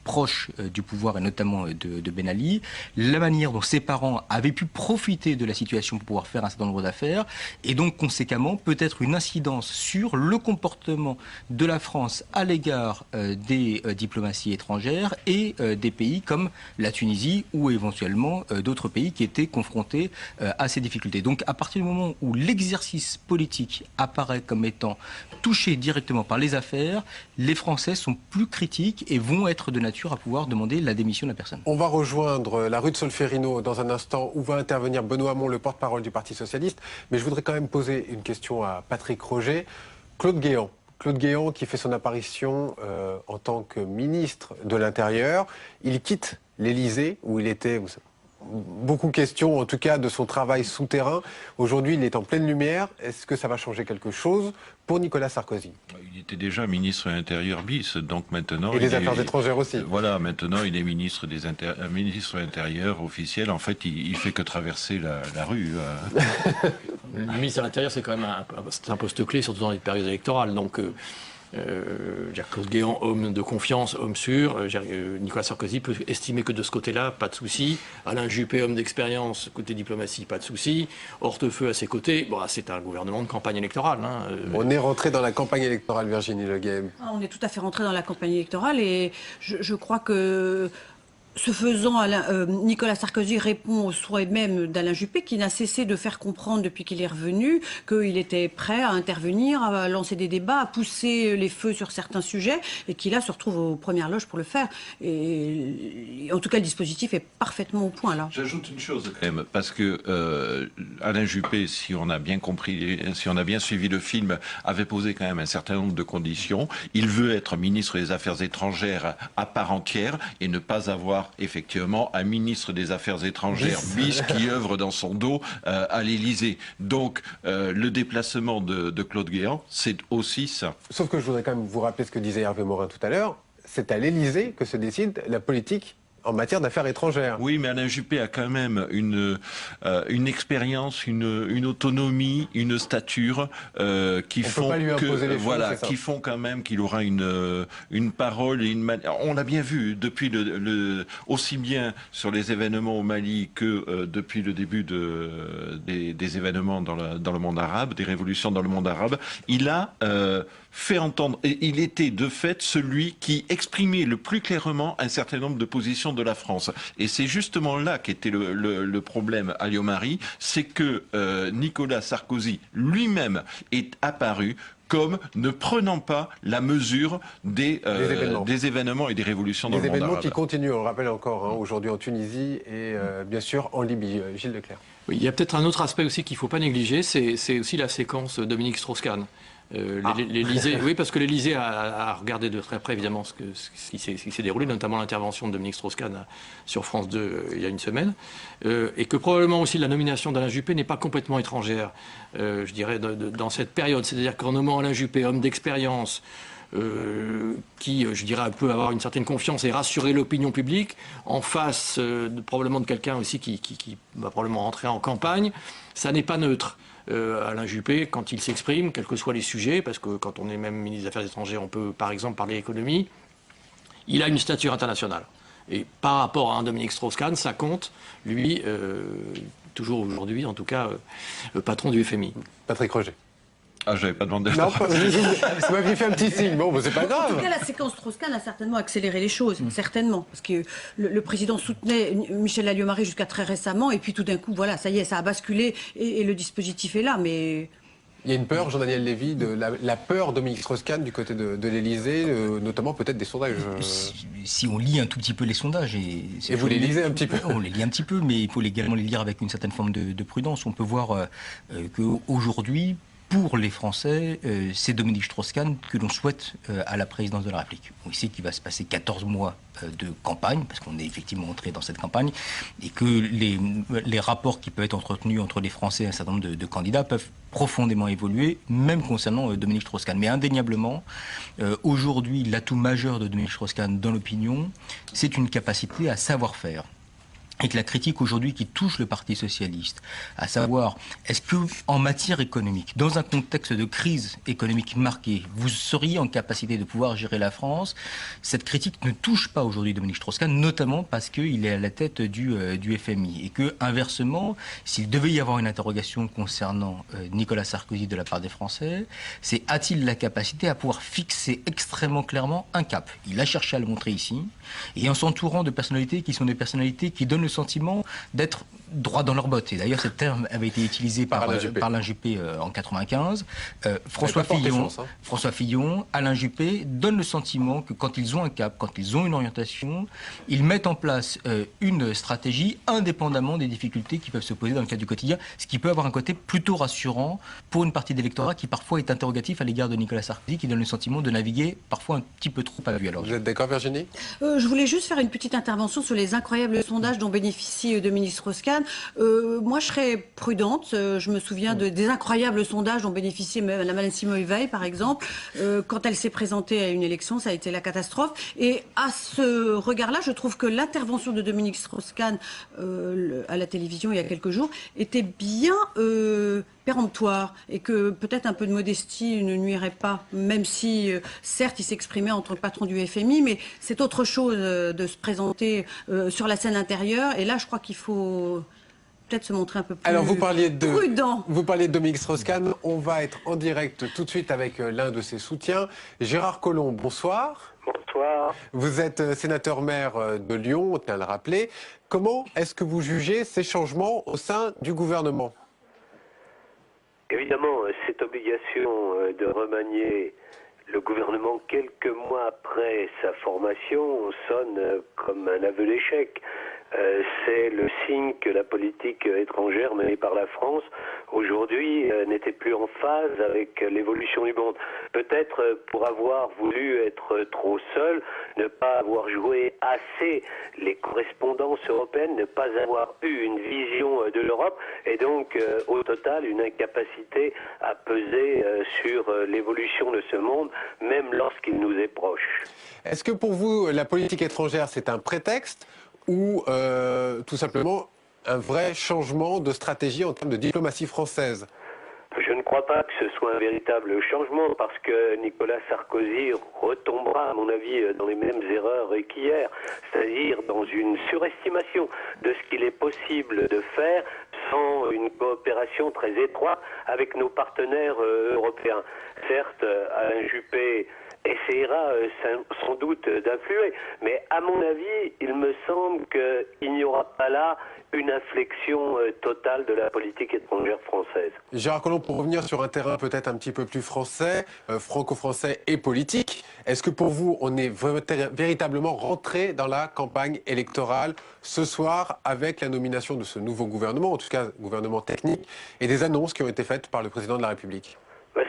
proches du pouvoir et notamment de Ben Ali, la manière dont ses parents avaient pu profiter de la situation pour pouvoir faire un certain nombre d'affaires, et donc conséquemment peut-être une incidence sur le comportement de la France à l'égard des diplomaties étrangères et des pays comme la Tunisie ou éventuellement d'autres pays qui étaient confrontés à ces difficultés. Donc à partir du moment où l'exercice politique apparaît comme étant touché directement par les affaires, les Français sont plus critiques et vont être de nature à pouvoir demander la démission de la personne. On va rejoindre la rue de Solferino dans un instant où va intervenir Benoît Hamon, le porte-parole du Parti Socialiste. Mais je voudrais quand même poser une question à Patrick Roger. Claude Guéant. Claude Guéant qui fait son apparition en tant que ministre de l'Intérieur. Il quitte l'Élysée où il était... Beaucoup question, en tout cas, de son travail souterrain. Aujourd'hui, il est en pleine lumière. Est-ce que ça va changer quelque chose pour Nicolas Sarkozy? Il était déjà ministre de l'Intérieur bis, donc maintenant... Et des Affaires étrangères aussi. Voilà, maintenant il est ministre de l'Intérieur officiel. En fait, il fait que traverser la rue. Le ministre de l'Intérieur, c'est quand même un poste clé, surtout dans les périodes électorales. Donc... Claude Guéant, homme de confiance, homme sûr. Nicolas Sarkozy peut estimer que de ce côté-là, pas de souci. Alain Juppé, homme d'expérience, côté diplomatie, pas de souci. Hortefeux à ses côtés. Bon, c'est un gouvernement de campagne électorale. On est rentré dans la campagne électorale, Virginie Le Guem. On est tout à fait rentré dans la campagne électorale et je crois que... Ce faisant, Nicolas Sarkozy répond au souhait même d'Alain Juppé, qui n'a cessé de faire comprendre depuis qu'il est revenu qu'il était prêt à intervenir, à lancer des débats, à pousser les feux sur certains sujets, et qui là se retrouve aux premières loges pour le faire. Et en tout cas, le dispositif est parfaitement au point là. J'ajoute une chose quand même, parce que Alain Juppé, si on a bien compris, si on a bien suivi le film, avait posé quand même un certain nombre de conditions. Il veut être ministre des Affaires étrangères à part entière et ne pas avoir effectivement un ministre des Affaires étrangères bis qui œuvre dans son dos à l'Élysée. Donc le déplacement de Claude Guéant, c'est aussi ça. Sauf que je voudrais quand même vous rappeler ce que disait Hervé Morin tout à l'heure. C'est à l'Élysée que se décide la politique en matière d'affaires étrangères. Oui, mais Alain Juppé a quand même une expérience, une autonomie, une stature qui font qui font quand même qu'il aura une parole et on l'a bien vu depuis aussi bien sur les événements au Mali que depuis le début des événements dans le monde arabe, des révolutions dans le monde arabe. Il a fait entendre, et il était de fait celui qui exprimait le plus clairement un certain nombre de positions de la France. Et c'est justement là qu'était le problème à Lyon-Marie, c'est que Nicolas Sarkozy lui-même est apparu comme ne prenant pas la mesure des événements et des révolutions dans le monde arabe. Des événements qui continuent, on le rappelle encore, aujourd'hui en Tunisie et bien sûr en Libye. Gilles Leclerc. Oui, il y a peut-être un autre aspect aussi qu'il ne faut pas négliger, c'est aussi la séquence Dominique Strauss-Kahn. Oui, parce que l'Élysée a regardé de très près évidemment ce qui s'est déroulé, notamment l'intervention de Dominique Strauss-Kahn sur France 2 il y a une semaine, et que probablement aussi la nomination d'Alain Juppé n'est pas complètement étrangère, je dirais, dans cette période. C'est-à-dire qu'en nommant Alain Juppé, homme d'expérience, qui, je dirais, peut avoir une certaine confiance et rassurer l'opinion publique, en face probablement de quelqu'un aussi qui va probablement rentrer en campagne, ça n'est pas neutre. Alain Juppé, quand il s'exprime, quels que soient les sujets, parce que quand on est même ministre des Affaires étrangères, on peut par exemple parler économie, il a une stature internationale. Et par rapport à un Dominique Strauss-Kahn, ça compte, lui, toujours aujourd'hui en tout cas, patron du FMI. Patrick Roger. Ah, j'avais pas demandé. Non, vous m'aviez fait un petit signe. Bon, c'est pas grave. En tout cas, la séquence Strauss-Kahn a certainement accéléré les choses, certainement. Parce que le président soutenait Michel Alliot-Marie jusqu'à très récemment, et puis tout d'un coup, voilà, ça y est, ça a basculé, et le dispositif est là, mais... Il y a une peur, Jean-Daniel Lévy, de la peur de Dominique Strauss-Kahn du côté de l'Élysée, notamment peut-être des sondages. Si on lit un tout petit peu les sondages... Et vous les lisez un petit peu? On les lit un petit peu, mais il faut également les lire avec une certaine forme de prudence. On peut voir qu'aujourd'hui, pour les Français, c'est Dominique Strauss-Kahn que l'on souhaite à la présidence de la République. On sait qu'il va se passer 14 mois de campagne, parce qu'on est effectivement entré dans cette campagne, et que les rapports qui peuvent être entretenus entre les Français et un certain nombre de candidats peuvent profondément évoluer, même concernant Dominique Strauss-Kahn. Mais indéniablement, aujourd'hui, l'atout majeur de Dominique Strauss-Kahn dans l'opinion, c'est une capacité à savoir faire. Et que la critique aujourd'hui qui touche le Parti socialiste, à savoir, est-ce que en matière économique, dans un contexte de crise économique marquée, vous seriez en capacité de pouvoir gérer la France? Cette critique ne touche pas aujourd'hui Dominique Strauss-Kahn, notamment parce qu'il est à la tête du FMI. Et que, inversement, s'il devait y avoir une interrogation concernant Nicolas Sarkozy de la part des Français, c'est a-t-il la capacité à pouvoir fixer extrêmement clairement un cap? Il a cherché à le montrer ici, et en s'entourant de personnalités qui sont des personnalités qui donnent le sentiment d'être droit dans leurs bottes. Et d'ailleurs, ce terme avait été utilisé par Alain Juppé en 95. François Fillon, Alain Juppé donnent le sentiment que quand ils ont un cap, quand ils ont une orientation, ils mettent en place une stratégie indépendamment des difficultés qui peuvent se poser dans le cadre du quotidien, ce qui peut avoir un côté plutôt rassurant pour une partie d'électorat qui parfois est interrogatif à l'égard de Nicolas Sarkozy, qui donne le sentiment de naviguer parfois un petit peu trop à vue. Alors, vous êtes d'accord, Virginie? Je voulais juste faire une petite intervention sur les incroyables sondages dont bénéficie Dominique Strauss-Kahn. Moi, je serais prudente. Je me souviens des incroyables sondages dont bénéficiait Mme Simone-Veil, par exemple. Quand elle s'est présentée à une élection, ça a été la catastrophe. Et à ce regard-là, je trouve que l'intervention de Dominique Strauss-Kahn à la télévision il y a quelques jours était bien péremptoire, et que peut-être un peu de modestie ne nuirait pas, même si, certes, il s'exprimait en tant que patron du FMI, mais c'est autre chose de se présenter sur la scène intérieure. Et là, je crois qu'il faut peut-être se montrer un peu plus prudent. Vous parliez de Dominique Strauss-Kahn. On va être en direct tout de suite avec l'un de ses soutiens. Gérard Collomb, bonsoir. Bonsoir. Vous êtes sénateur-maire de Lyon, on tient à le rappeler. Comment est-ce que vous jugez ces changements au sein du gouvernement ? Évidemment, cette obligation de remanier le gouvernement quelques mois après sa formation sonne comme un aveu d'échec. C'est le signe que la politique étrangère menée par la France aujourd'hui n'était plus en phase avec l'évolution du monde. Peut-être pour avoir voulu être trop seul, ne pas avoir joué assez les correspondances européennes, ne pas avoir eu une vision de l'Europe, et donc au total une incapacité à peser sur l'évolution de ce monde, même lorsqu'il nous est proche. Est-ce que pour vous, la politique étrangère, c'est un prétexte ou tout simplement un vrai changement de stratégie en termes de diplomatie française? Je ne crois pas que ce soit un véritable changement parce que Nicolas Sarkozy retombera, à mon avis, dans les mêmes erreurs qu'hier, c'est-à-dire dans une surestimation de ce qu'il est possible de faire sans une coopération très étroite avec nos partenaires européens. Certes, Alain Juppé essayera sans doute d'influer, mais à mon avis, il me semble qu'il n'y aura pas là une inflexion totale de la politique étrangère française. Gérard Collomb, pour revenir sur un terrain peut-être un petit peu plus français, franco-français et politique, est-ce que pour vous, on est véritablement rentré dans la campagne électorale ce soir avec la nomination de ce nouveau gouvernement, en tout cas gouvernement technique, et des annonces qui ont été faites par le président de la République?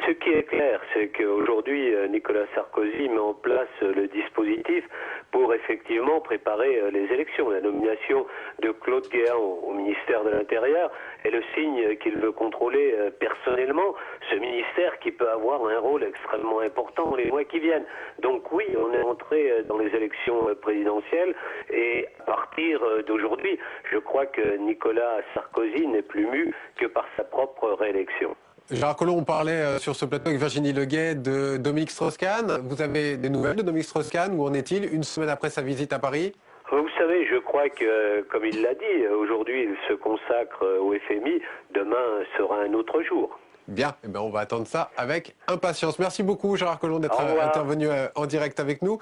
Ce qui est clair, c'est qu'aujourd'hui, Nicolas Sarkozy met en place le dispositif pour effectivement préparer les élections. La nomination de Claude Guéant au ministère de l'Intérieur est le signe qu'il veut contrôler personnellement ce ministère qui peut avoir un rôle extrêmement important dans les mois qui viennent. Donc oui, on est entré dans les élections présidentielles et à partir d'aujourd'hui, je crois que Nicolas Sarkozy n'est plus mu que par sa propre réélection. Gérard Collomb, on parlait sur ce plateau avec Virginie Leguet de Dominique Strauss-Kahn. Vous avez des nouvelles de Dominique Strauss-Kahn? Où en est-il une semaine après sa visite à Paris? Vous savez, je crois que, comme il l'a dit, aujourd'hui il se consacre au FMI, demain sera un autre jour. Bien, eh bien, on va attendre ça avec impatience. Merci beaucoup Gérard Collomb d'être intervenu en direct avec nous.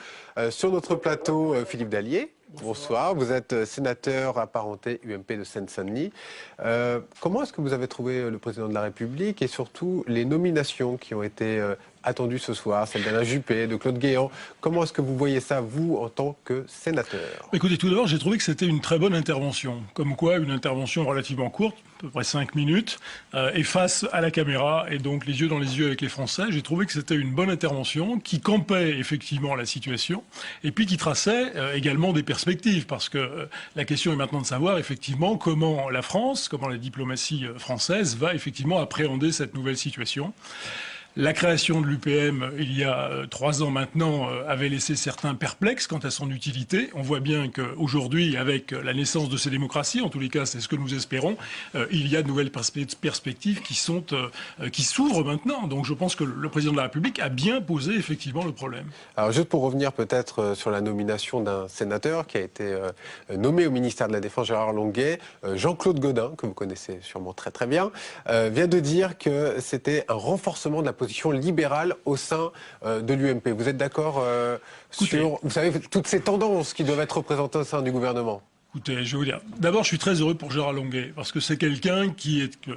Sur notre plateau, Philippe Dallier. Bonsoir, vous êtes sénateur apparenté UMP de Seine-Saint-Denis. Comment est-ce que vous avez trouvé le président de la République et surtout les nominations qui ont été attendues ce soir, celle d'Alain Juppé, de Claude Guéant? Comment est-ce que vous voyez ça, vous, en tant que sénateur? Écoutez, tout d'abord, j'ai trouvé que c'était une très bonne intervention. Comme quoi, une intervention relativement courte, à peu près 5 minutes, et face à la caméra, et donc les yeux dans les yeux avec les Français. J'ai trouvé que c'était une bonne intervention qui campait effectivement la situation, et puis qui traçait également des perspectives, parce que la question est maintenant de savoir effectivement comment la France, comment la diplomatie française va effectivement appréhender cette nouvelle situation. La création de l'UPM, il y a 3 ans maintenant, avait laissé certains perplexes quant à son utilité. On voit bien qu'aujourd'hui, avec la naissance de ces démocraties, en tous les cas c'est ce que nous espérons, il y a de nouvelles perspectives qui s'ouvrent maintenant. Donc je pense que le président de la République a bien posé effectivement le problème. Alors juste pour revenir peut-être sur la nomination d'un sénateur qui a été nommé au ministère de la Défense, Gérard Longuet, Jean-Claude Gaudin, que vous connaissez sûrement très très bien, vient de dire que c'était un renforcement de la position libérale au sein de l'UMP. Vous êtes d'accord sur, vous savez, toutes ces tendances qui doivent être représentées au sein du gouvernement? Écoutez, je vais vous dire. D'abord, je suis très heureux pour Gérard Longuet, parce que c'est quelqu'un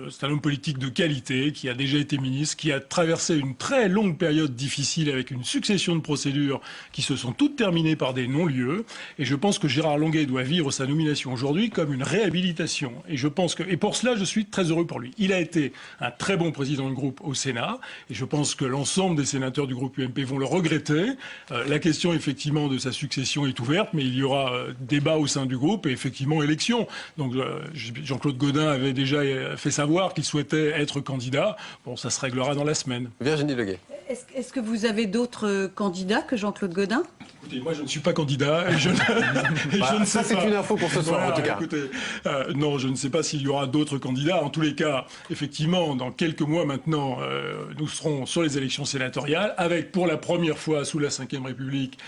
c'est un homme politique de qualité, qui a déjà été ministre, qui a traversé une très longue période difficile avec une succession de procédures qui se sont toutes terminées par des non-lieux. Et je pense que Gérard Longuet doit vivre sa nomination aujourd'hui comme une réhabilitation. Et pour cela, je suis très heureux pour lui. Il a été un très bon président de groupe au Sénat, et je pense que l'ensemble des sénateurs du groupe UMP vont le regretter. La question, effectivement, de sa succession est ouverte, mais il y aura débat au sein du groupe. Et effectivement, élection. Donc Jean-Claude Gaudin avait déjà fait savoir qu'il souhaitait être candidat. Bon, ça se réglera dans la semaine. Virginie Leguet. Est-ce que vous avez d'autres candidats que Jean-Claude Gaudin? Écoutez, moi je ne suis pas candidat et je ne sais pas. C'est une info pour ce soir, voilà, en tout cas. Écoutez, non, je ne sais pas s'il y aura d'autres candidats. En tous les cas, effectivement, dans quelques mois maintenant, nous serons sur les élections sénatoriales, avec pour la première fois sous la Ve République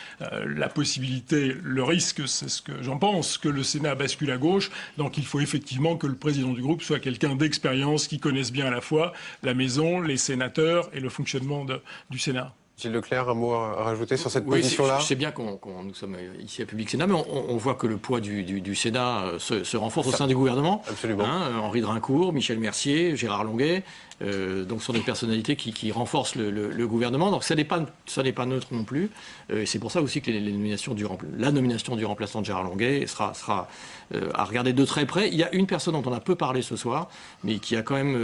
la possibilité, le risque, c'est ce que j'en pense, que le Sénat bascule à gauche. Donc il faut effectivement que le président du groupe soit quelqu'un d'expérience, qui connaisse bien à la fois la maison, les sénateurs et le fonctionnement du Sénat. Gilles Leclerc, un mot à rajouter sur cette position-là? Je sais bien nous sommes ici à Public Sénat, mais on voit que le poids du Sénat se renforce au sein du gouvernement. Absolument. Henri Drincourt, Michel Mercier, Gérard Longuet, donc ce sont des personnalités qui renforcent le gouvernement. Donc ça n'est pas neutre non plus. C'est pour ça aussi que la nomination du remplaçant de Gérard Longuet sera à regarder de très près. Il y a une personne dont on a peu parlé ce soir, mais qui a quand même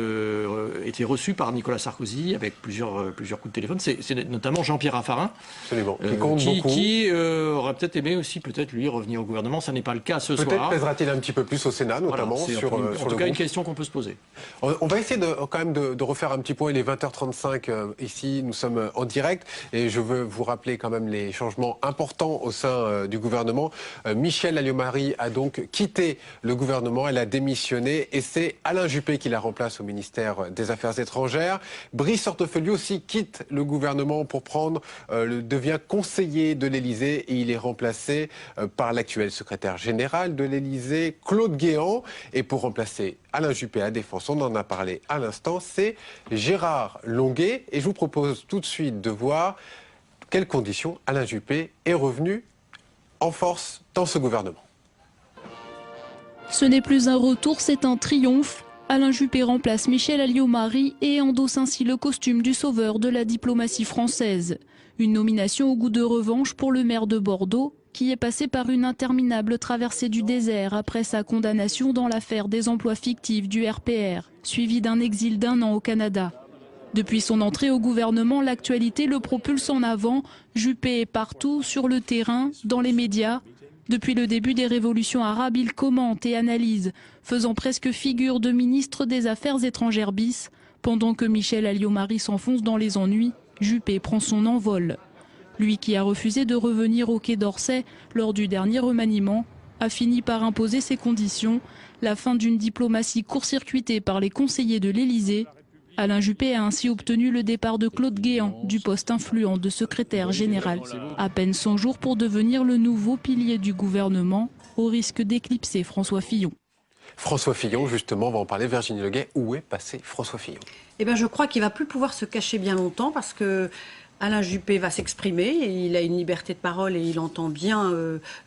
été reçue par Nicolas Sarkozy avec plusieurs coups de téléphone. C'est notamment notamment Jean-Pierre Raffarin, Absolument. Qui compte beaucoup. qui aurait peut-être aimé aussi, peut-être lui, revenir au gouvernement. Ça n'est pas le cas ce soir. Peut-être pèsera-t-il un petit peu plus au Sénat, notamment, Voilà, sur en tout cas le une question qu'on peut se poser. On va essayer quand même de refaire un petit point. Il est 20h35 ici, nous sommes en direct et je veux vous rappeler quand même les changements importants au sein du gouvernement. Michèle Alliot-Marie a donc quitté le gouvernement, elle a démissionné et c'est Alain Juppé qui la remplace au ministère des Affaires étrangères. Brice Hortefeux aussi quitte le gouvernement pour devient conseiller de l'Élysée et il est remplacé par l'actuel secrétaire général de l'Élysée, Claude Guéant. Et pour remplacer Alain Juppé à la Défense, on en a parlé à l'instant, c'est Gérard Longuet. Et je vous propose tout de suite de voir quelles conditions Alain Juppé est revenu en force dans ce gouvernement. Ce n'est plus un retour, c'est un triomphe. Alain Juppé remplace Michèle Alliot-Marie et endosse ainsi le costume du sauveur de la diplomatie française. Une nomination au goût de revanche pour le maire de Bordeaux, qui est passé par une interminable traversée du désert après sa condamnation dans l'affaire des emplois fictifs du RPR, suivi d'un exil d'1 an au Canada. Depuis son entrée au gouvernement, l'actualité le propulse en avant. Juppé est partout, sur le terrain, dans les médias. Depuis le début des révolutions arabes, il commente et analyse, faisant presque figure de ministre des Affaires étrangères bis. Pendant que Michèle Alliot-Marie s'enfonce dans les ennuis, Juppé prend son envol. Lui qui a refusé de revenir au Quai d'Orsay lors du dernier remaniement, a fini par imposer ses conditions, la fin d'une diplomatie court-circuitée par les conseillers de l'Élysée. Alain Juppé a ainsi obtenu le départ de Claude Guéant du poste influent de secrétaire général. À peine 100 jours pour devenir le nouveau pilier du gouvernement, au risque d'éclipser François Fillon. François Fillon, justement, on va en parler. Virginie Leguet, où est passé François Fillon? Eh bien, je crois qu'il ne va plus pouvoir se cacher bien longtemps parce que Alain Juppé va s'exprimer, il a une liberté de parole et il entend bien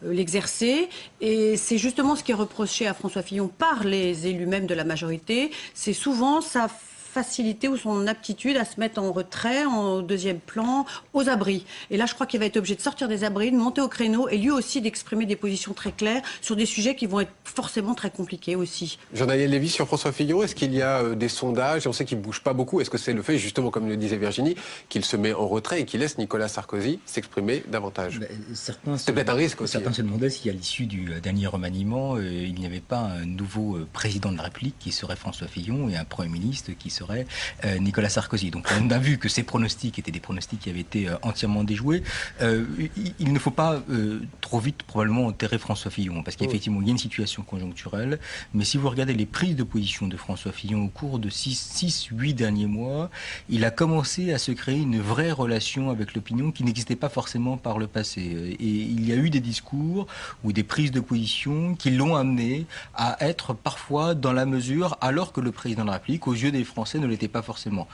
l'exercer. Et c'est justement ce qui est reproché à François Fillon par les élus même de la majorité. C'est souvent sa facilité ou son aptitude à se mettre en retrait, en deuxième plan, aux abris. Et là, je crois qu'il va être obligé de sortir des abris, de monter au créneau et lui aussi d'exprimer des positions très claires sur des sujets qui vont être forcément très compliqués aussi. Jean-Daniel Lévy, sur François Fillon, est-ce qu'il y a des sondages? On sait qu'il ne bouge pas beaucoup. Est-ce que c'est le fait, justement, comme le disait Virginie, qu'il se met en retrait et qu'il laisse Nicolas Sarkozy s'exprimer davantage? C'est peut-être un risque aussi. Certains se demandaient si à l'issue du dernier remaniement, il n'y avait pas un nouveau président de la République qui serait François Fillon et un Premier ministre qui serait Nicolas Sarkozy. Donc on a vu que ces pronostics étaient des pronostics qui avaient été entièrement déjoués. Il ne faut pas trop vite probablement enterrer François Fillon, parce qu'effectivement il y a une situation conjoncturelle, mais si vous regardez les prises de position de François Fillon au cours de 6-8 derniers mois, il a commencé à se créer une vraie relation avec l'opinion qui n'existait pas forcément par le passé. Et il y a eu des discours ou des prises de position qui l'ont amené à être parfois dans la mesure, alors que le président de la République, aux yeux des Français, ne l'était pas forcément.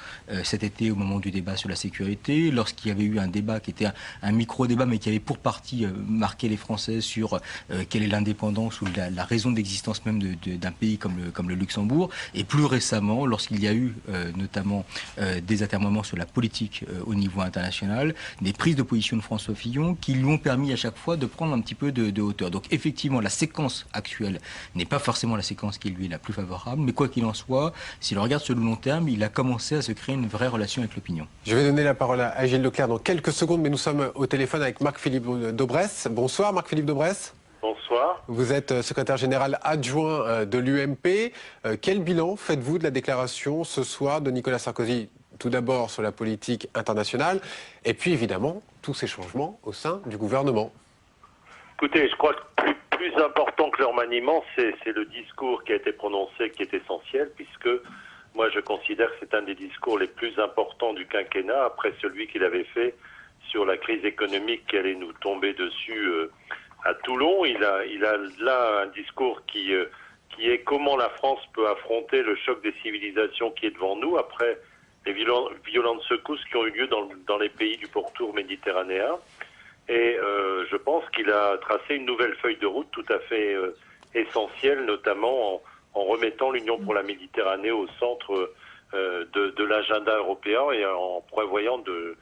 Cet été, au moment du débat sur la sécurité, lorsqu'il y avait eu un débat qui était un micro-débat, mais qui avait pour partie marqué les Français sur quelle est l'indépendance ou la raison d'existence même d'un pays comme le Luxembourg, et plus récemment, lorsqu'il y a eu notamment des atermoiements sur la politique au niveau international, des prises de position de François Fillon qui lui ont permis à chaque fois de prendre un petit peu de hauteur. Donc effectivement, la séquence actuelle n'est pas forcément la séquence qui lui est la plus favorable, mais quoi qu'il en soit, si l'on regarde sur le long terme, il a commencé à se créer une vraie relation avec l'opinion. Je vais donner la parole à Gilles Leclerc dans quelques secondes, mais nous sommes au téléphone avec Marc-Philippe Daubresse. Bonsoir Marc-Philippe Daubresse. Bonsoir. Vous êtes secrétaire général adjoint de l'UMP. Quel bilan faites-vous de la déclaration ce soir de Nicolas Sarkozy, tout d'abord sur la politique internationale, et puis évidemment tous ces changements au sein du gouvernement? Écoutez, je crois que plus important que le remaniement, c'est le discours qui a été prononcé qui est essentiel, puisque moi, je considère que c'est un des discours les plus importants du quinquennat, après celui qu'il avait fait sur la crise économique qui allait nous tomber dessus à Toulon. Il a là un discours qui est comment la France peut affronter le choc des civilisations qui est devant nous, après les violentes secousses qui ont eu lieu dans les pays du pourtour méditerranéen. Et je pense qu'il a tracé une nouvelle feuille de route tout à fait essentielle, notamment en remettant l'Union pour la Méditerranée au centre de l'agenda européen et en prévoyant de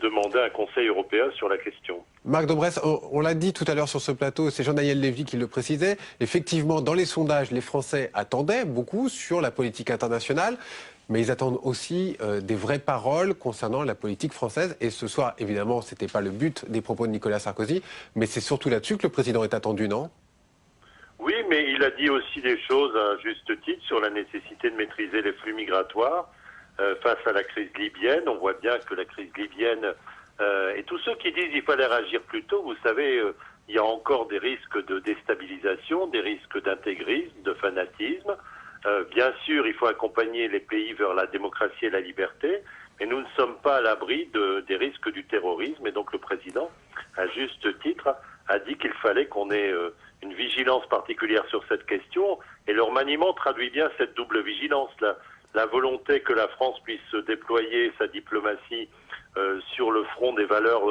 demander un Conseil européen sur la question. Marc Daubresse, on l'a dit tout à l'heure sur ce plateau, c'est Jean-Daniel Lévy qui le précisait. Effectivement, dans les sondages, les Français attendaient beaucoup sur la politique internationale. mais ils attendent aussi des vraies paroles concernant la politique française. Et ce soir, évidemment, ce n'était pas le but des propos de Nicolas Sarkozy, mais c'est surtout là-dessus que le président est attendu, non ? Oui, mais il a dit aussi des choses à juste titre sur la nécessité de maîtriser les flux migratoires face à la crise libyenne. On voit bien que la crise libyenne, et tous ceux qui disent qu'il fallait réagir plus tôt, vous savez, il y a encore des risques de déstabilisation, des risques d'intégrisme, de fanatisme. Bien sûr, il faut accompagner les pays vers la démocratie et la liberté, mais nous ne sommes pas à l'abri des risques du terrorisme. Et donc le président, à juste titre, a dit qu'il fallait qu'on ait une vigilance particulière sur cette question. Et le remaniement traduit bien cette double vigilance. La volonté que la France puisse déployer sa diplomatie sur le front des valeurs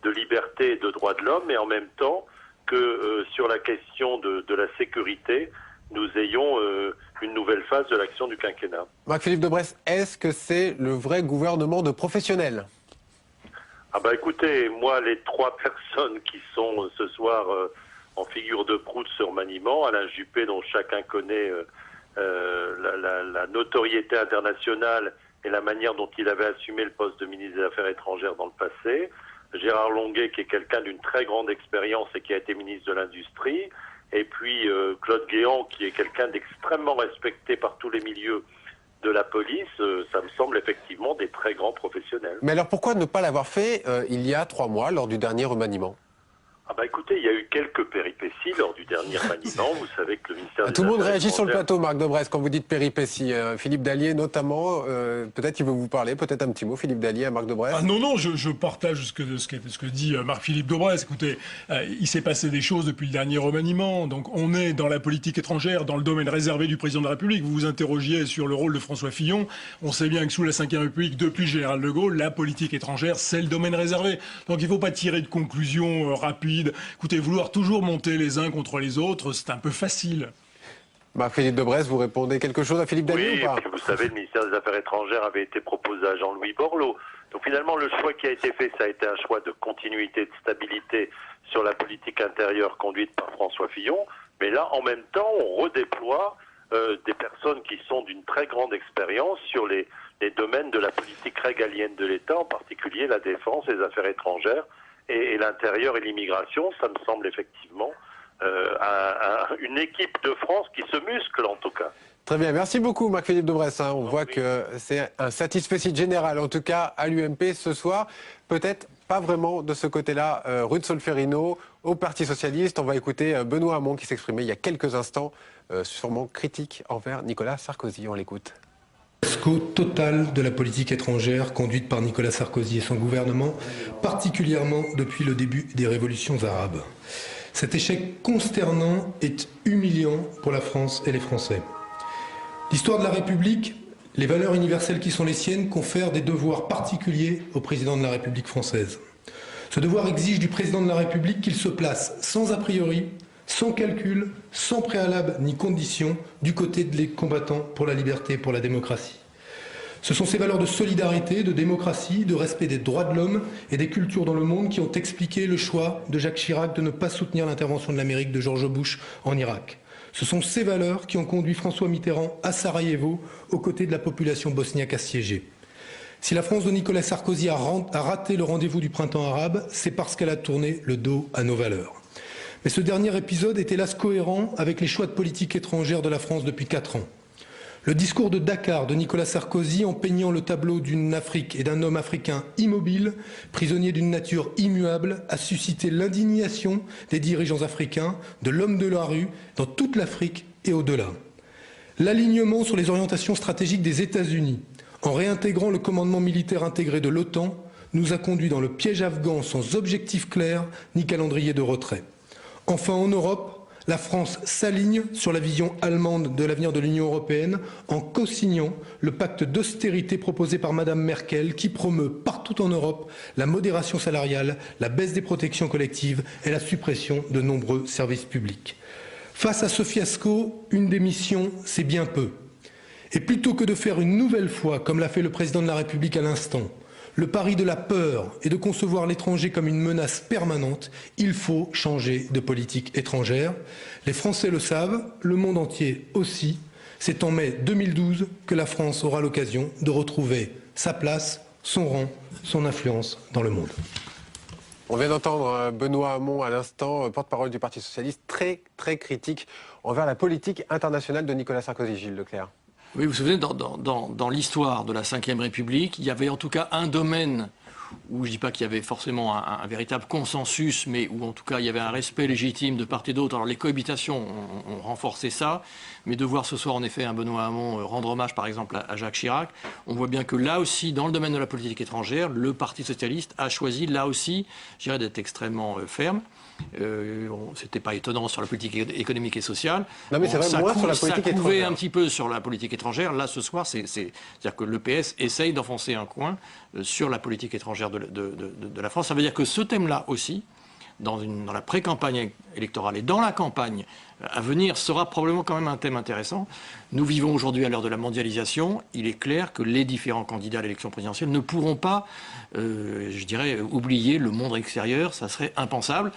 de liberté et de droits de l'homme, mais en même temps que sur la question de la sécurité, nous ayons une nouvelle phase de l'action du quinquennat. Marc-Philippe Daubresse, est-ce que c'est le vrai gouvernement de professionnels ? Ah bah écoutez, moi les 3 personnes qui sont ce soir en figure de proue de ce remaniement, Alain Juppé dont chacun connaît la notoriété internationale et la manière dont il avait assumé le poste de ministre des Affaires étrangères dans le passé, Gérard Longuet qui est quelqu'un d'une très grande expérience et qui a été ministre de l'Industrie, et puis Claude Guéant qui est quelqu'un d'extrêmement respecté par tous les milieux de la police, ça me semble effectivement des très grands professionnels. Mais alors pourquoi ne pas l'avoir fait il y a 3 mois, lors du dernier remaniement ? Ah bah écoutez, il y a eu quelques péripéties lors du dernier remaniement. Vous savez que le ministère des Tout le monde Affaires réagit sur le étrangères... plateau, Marc Daubresse, quand vous dites péripéties. Philippe Dallier notamment, peut-être il veut vous parler, peut-être un petit mot, Philippe Dallier à Marc Daubresse. Ah non, je partage ce que dit Marc-Philippe Daubresse. Écoutez, il s'est passé des choses depuis le dernier remaniement. Donc on est dans la politique étrangère, dans le domaine réservé du président de la République. Vous vous interrogiez sur le rôle de François Fillon. On sait bien que sous la Ve République, depuis le général de Gaulle, la politique étrangère, c'est le domaine réservé. Donc il ne faut pas tirer de conclusions rapides. Écoutez, vouloir toujours monter les uns contre les autres, c'est un peu facile. Marc-Philippe Daubresse, vous répondez quelque chose à Philippe Dallier oui, ou pas ? Et puis vous savez, le ministère des Affaires étrangères avait été proposé à Jean-Louis Borloo. Donc finalement, le choix qui a été fait, ça a été un choix de continuité, de stabilité sur la politique intérieure conduite par François Fillon. Mais là, en même temps, on redéploie des personnes qui sont d'une très grande expérience sur les domaines de la politique régalienne de l'État, en particulier la défense, les affaires étrangères et l'intérieur et l'immigration. Ça me semble effectivement une équipe de France qui se muscle en tout cas. Très bien, merci beaucoup Marc-Philippe Daubresse. On voit que c'est un satisfecit général, en tout cas à l'UMP ce soir. Peut-être pas vraiment de ce côté-là, rue de Solferino, au Parti Socialiste. On va écouter Benoît Hamon qui s'exprimait il y a quelques instants, sûrement critique envers Nicolas Sarkozy. On l'écoute. Fiasco total de la politique étrangère conduite par Nicolas Sarkozy et son gouvernement, particulièrement depuis le début des révolutions arabes. Cet échec consternant est humiliant pour la France et les Français. L'histoire de la République, les valeurs universelles qui sont les siennes confèrent des devoirs particuliers au président de la République française. Ce devoir exige du président de la République qu'il se place sans a priori, sans calcul, sans préalable ni condition, du côté des combattants pour la liberté et pour la démocratie. Ce sont ces valeurs de solidarité, de démocratie, de respect des droits de l'homme et des cultures dans le monde qui ont expliqué le choix de Jacques Chirac de ne pas soutenir l'intervention de l'Amérique de George Bush en Irak. Ce sont ces valeurs qui ont conduit François Mitterrand à Sarajevo, aux côtés de la population bosniaque assiégée. Si la France de Nicolas Sarkozy a raté le rendez-vous du printemps arabe, c'est parce qu'elle a tourné le dos à nos valeurs. Mais ce dernier épisode est hélas cohérent avec les choix de politique étrangère de la France depuis 4 ans. Le discours de Dakar de Nicolas Sarkozy, en peignant le tableau d'une Afrique et d'un homme africain immobile, prisonnier d'une nature immuable, a suscité l'indignation des dirigeants africains, de l'homme de la rue, dans toute l'Afrique et au-delà. L'alignement sur les orientations stratégiques des États-Unis, en réintégrant le commandement militaire intégré de l'OTAN, nous a conduit dans le piège afghan sans objectif clair ni calendrier de retrait. Enfin, en Europe, la France s'aligne sur la vision allemande de l'avenir de l'Union européenne en co-signant le pacte d'austérité proposé par Madame Merkel qui promeut partout en Europe la modération salariale, la baisse des protections collectives et la suppression de nombreux services publics. Face à ce fiasco, une démission, c'est bien peu. Et plutôt que de faire une nouvelle fois, comme l'a fait le président de la République à l'instant, le pari de la peur et de concevoir l'étranger comme une menace permanente, il faut changer de politique étrangère. Les Français le savent, le monde entier aussi. C'est en mai 2012 que la France aura l'occasion de retrouver sa place, son rang, son influence dans le monde. On vient d'entendre Benoît Hamon à l'instant, porte-parole du Parti socialiste, très critique envers la politique internationale de Nicolas Sarkozy. Gilles Leclerc. Oui, vous vous souvenez, dans l'histoire de la Ve République, il y avait en tout cas un domaine où je ne dis pas qu'il y avait forcément un véritable consensus, mais où en tout cas il y avait un respect légitime de part et d'autre. Alors les cohabitations ont renforcé ça, mais de voir ce soir en effet un Benoît Hamon rendre hommage par exemple à Jacques Chirac, on voit bien que là aussi, dans le domaine de la politique étrangère, le Parti socialiste a choisi là aussi, je dirais, d'être extrêmement ferme. C'était pas étonnant sur la politique économique et sociale. Non mais c'est vrai, moins sur la politique étrangère. Ça couvait un petit peu sur la politique étrangère. Là, ce soir, c'est-à-dire que le PS essaye d'enfoncer un coin sur la politique étrangère de la France. Ça veut dire que ce thème-là aussi, dans la pré-campagne électorale et dans la campagne à venir, sera probablement quand même un thème intéressant. Nous vivons aujourd'hui à l'heure de la mondialisation. Il est clair que les différents candidats à l'élection présidentielle ne pourront pas, je dirais, oublier le monde extérieur. Ça serait impensable.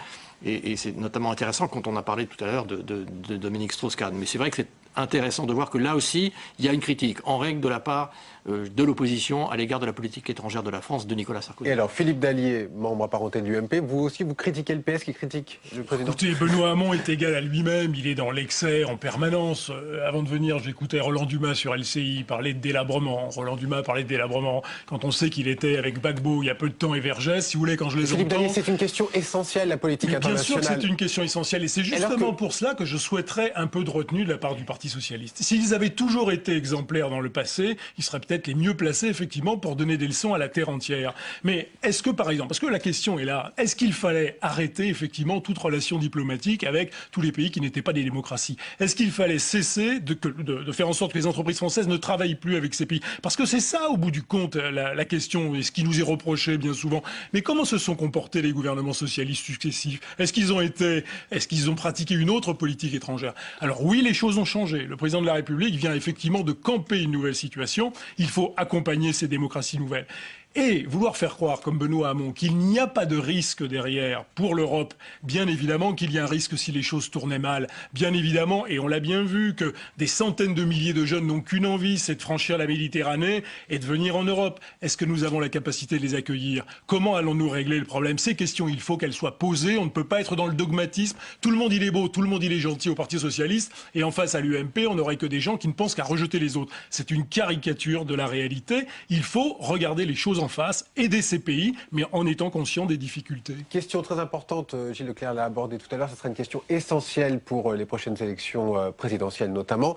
Et c'est notamment intéressant quand on a parlé tout à l'heure de Dominique Strauss-Kahn. Mais c'est vrai que c'est intéressant de voir que là aussi, il y a une critique en règle de la part de l'opposition à l'égard de la politique étrangère de la France de Nicolas Sarkozy. Et alors, Philippe Dallier, membre apparenté de l'UMP, vous aussi, vous critiquez le PS qui critique le président? Écoutez, Benoît Hamon est égal à lui-même, il est dans l'excès en permanence. Avant de venir, j'écoutais Roland Dumas sur LCI parler de délabrement. Roland Dumas parlait de délabrement quand on sait qu'il était avec Gbagbo il y a peu de temps et Vergès. Si vous voulez, quand je les Philippe entends... Dallier, c'est une question essentielle, la politique internationale. Bien sûr que c'est une question essentielle et c'est justement pour cela que je souhaiterais un peu de retenue de la part du Parti socialiste. S'ils avaient toujours été exemplaires dans le passé, ils seraient peut-être les mieux placés, effectivement, pour donner des leçons à la terre entière. Mais est-ce que, par exemple, parce que la question est là, est-ce qu'il fallait arrêter, effectivement, toute relation diplomatique avec tous les pays qui n'étaient pas des démocraties? Est-ce qu'il fallait cesser de faire en sorte que les entreprises françaises ne travaillent plus avec ces pays? Parce que c'est ça, au bout du compte, la question, et ce qui nous est reproché bien souvent. Mais comment se sont comportés les gouvernements socialistes successifs? Est-ce qu'ils ont pratiqué une autre politique étrangère? Alors oui, les choses ont changé. Le président de la République vient effectivement de camper une nouvelle situation. Il faut accompagner ces démocraties nouvelles. Et vouloir faire croire, comme Benoît Hamon, qu'il n'y a pas de risque derrière pour l'Europe, bien évidemment qu'il y a un risque si les choses tournaient mal. Bien évidemment, et on l'a bien vu, que des centaines de milliers de jeunes n'ont qu'une envie, c'est de franchir la Méditerranée et de venir en Europe. Est-ce que nous avons la capacité de les accueillir? Comment allons-nous régler le problème? Ces questions, il faut qu'elles soient posées. On ne peut pas être dans le dogmatisme. Tout le monde, il est beau, tout le monde, il est gentil au Parti socialiste. Et en face à l'UMP, on n'aurait que des gens qui ne pensent qu'à rejeter les autres. C'est une caricature de la réalité. Il faut regarder les choses en face, aider ces pays, mais en étant conscient des difficultés. Question très importante, Gilles Leclerc l'a abordé tout à l'heure, ce sera une question essentielle pour les prochaines élections présidentielles notamment.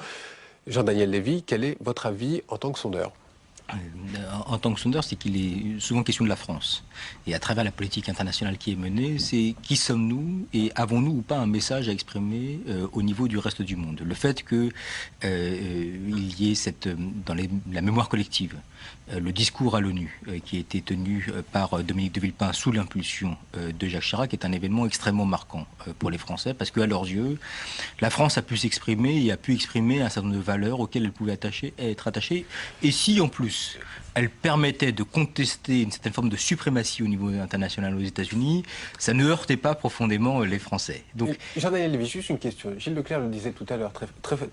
Jean-Daniel Lévy, quel est votre avis en tant que sondeur ? En tant que sondeur, c'est qu'il est souvent question de la France. Et à travers la politique internationale qui est menée, c'est qui sommes-nous et avons-nous ou pas un message à exprimer au niveau du reste du monde. Le fait qu'il y ait dans la mémoire collective le discours à l'ONU qui a été tenu par Dominique de Villepin sous l'impulsion de Jacques Chirac est un événement extrêmement marquant pour les Français parce qu'à leurs yeux, la France a pu s'exprimer et a pu exprimer un certain nombre de valeurs auxquelles elle pouvait être attachée. Et si en plus elle permettait de contester une certaine forme de suprématie au niveau international aux États-Unis, ça ne heurtait pas profondément les Français. Donc, Jean-Daniel Lévy, juste une question. Gilles Leclerc le disait tout à l'heure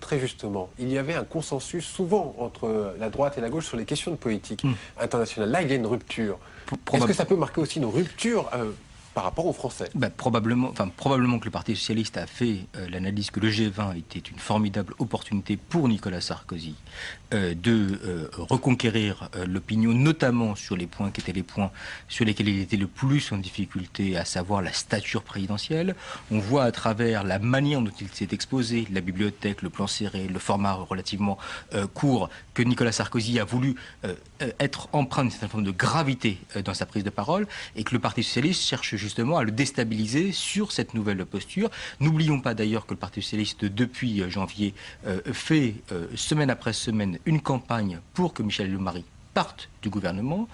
très justement. Il y avait un consensus souvent entre la droite et la gauche sur les questions de politique internationale. Là, il y a une rupture. Est-ce que ça peut marquer aussi une rupture par rapport aux Français? Probablement que le Parti socialiste a fait l'analyse que le G20 était une formidable opportunité pour Nicolas Sarkozy de reconquérir l'opinion, notamment sur les points qui étaient les points sur lesquels il était le plus en difficulté, à savoir la stature présidentielle. On voit à travers la manière dont il s'est exposé, la bibliothèque, le plan serré, le format relativement court, que Nicolas Sarkozy a voulu être empreint d'une certaine forme de gravité dans sa prise de parole, et que le Parti socialiste cherche justement à le déstabiliser sur cette nouvelle posture. N'oublions pas d'ailleurs que le Parti socialiste, depuis janvier, fait semaine après semaine une campagne pour que Michel Alliot-Marie parte du gouvernement.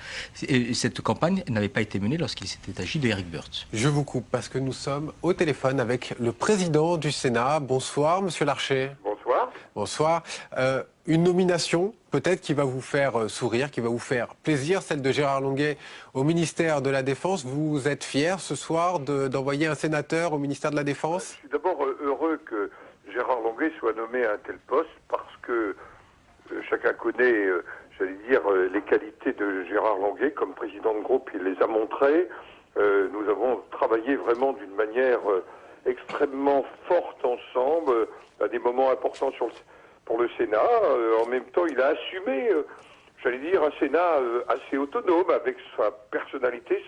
Et cette campagne n'avait pas été menée lorsqu'il s'était agi d'Éric Woerth. Je vous coupe parce que nous sommes au téléphone avec le président du Sénat. Bonsoir, Monsieur Larcher. Bonsoir. Bonsoir. Une nomination peut-être qui va vous faire sourire, qui va vous faire plaisir, celle de Gérard Longuet au ministère de la Défense. Vous êtes fier ce soir d'envoyer un sénateur au ministère de la Défense? Je suis d'abord heureux que Gérard Longuet soit nommé à un tel poste parce que que chacun connaît, j'allais dire, les qualités de Gérard Longuet comme président de groupe. Il les a montrées. Nous avons travaillé vraiment d'une manière extrêmement forte ensemble, à des moments importants pour le Sénat. En même temps, il a assumé, j'allais dire, un Sénat assez autonome, avec sa personnalité.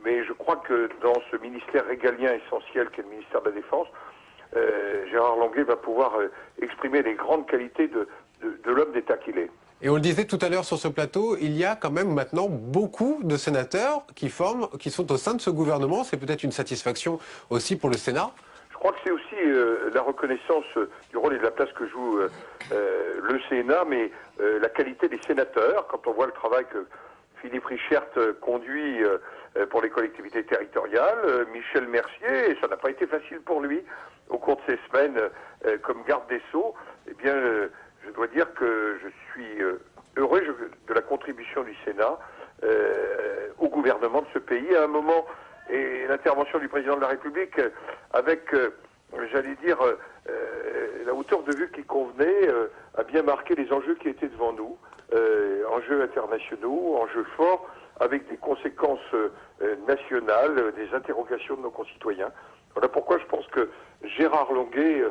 Mais je crois que dans ce ministère régalien essentiel qu'est le ministère de la Défense, Gérard Longuet va pouvoir exprimer les grandes qualités de l'homme d'État qu'il est. Et on le disait tout à l'heure sur ce plateau, il y a quand même maintenant beaucoup de sénateurs qui sont au sein de ce gouvernement. C'est peut-être une satisfaction aussi pour le Sénat. Je crois que c'est aussi la reconnaissance du rôle et de la place que joue le Sénat, mais la qualité des sénateurs. Quand on voit le travail que Philippe Richert conduit pour les collectivités territoriales, Michel Mercier, et ça n'a pas été facile pour lui au cours de ces semaines comme garde des Sceaux, eh bien, je dois dire que je suis heureux de la contribution du Sénat au gouvernement de ce pays à un moment, et l'intervention du président de la République avec, j'allais dire, la hauteur de vue qui convenait, a bien marqué les enjeux qui étaient devant nous, enjeux internationaux, enjeux forts, avec des conséquences nationales, des interrogations de nos concitoyens. Voilà pourquoi je pense que Gérard Longuet,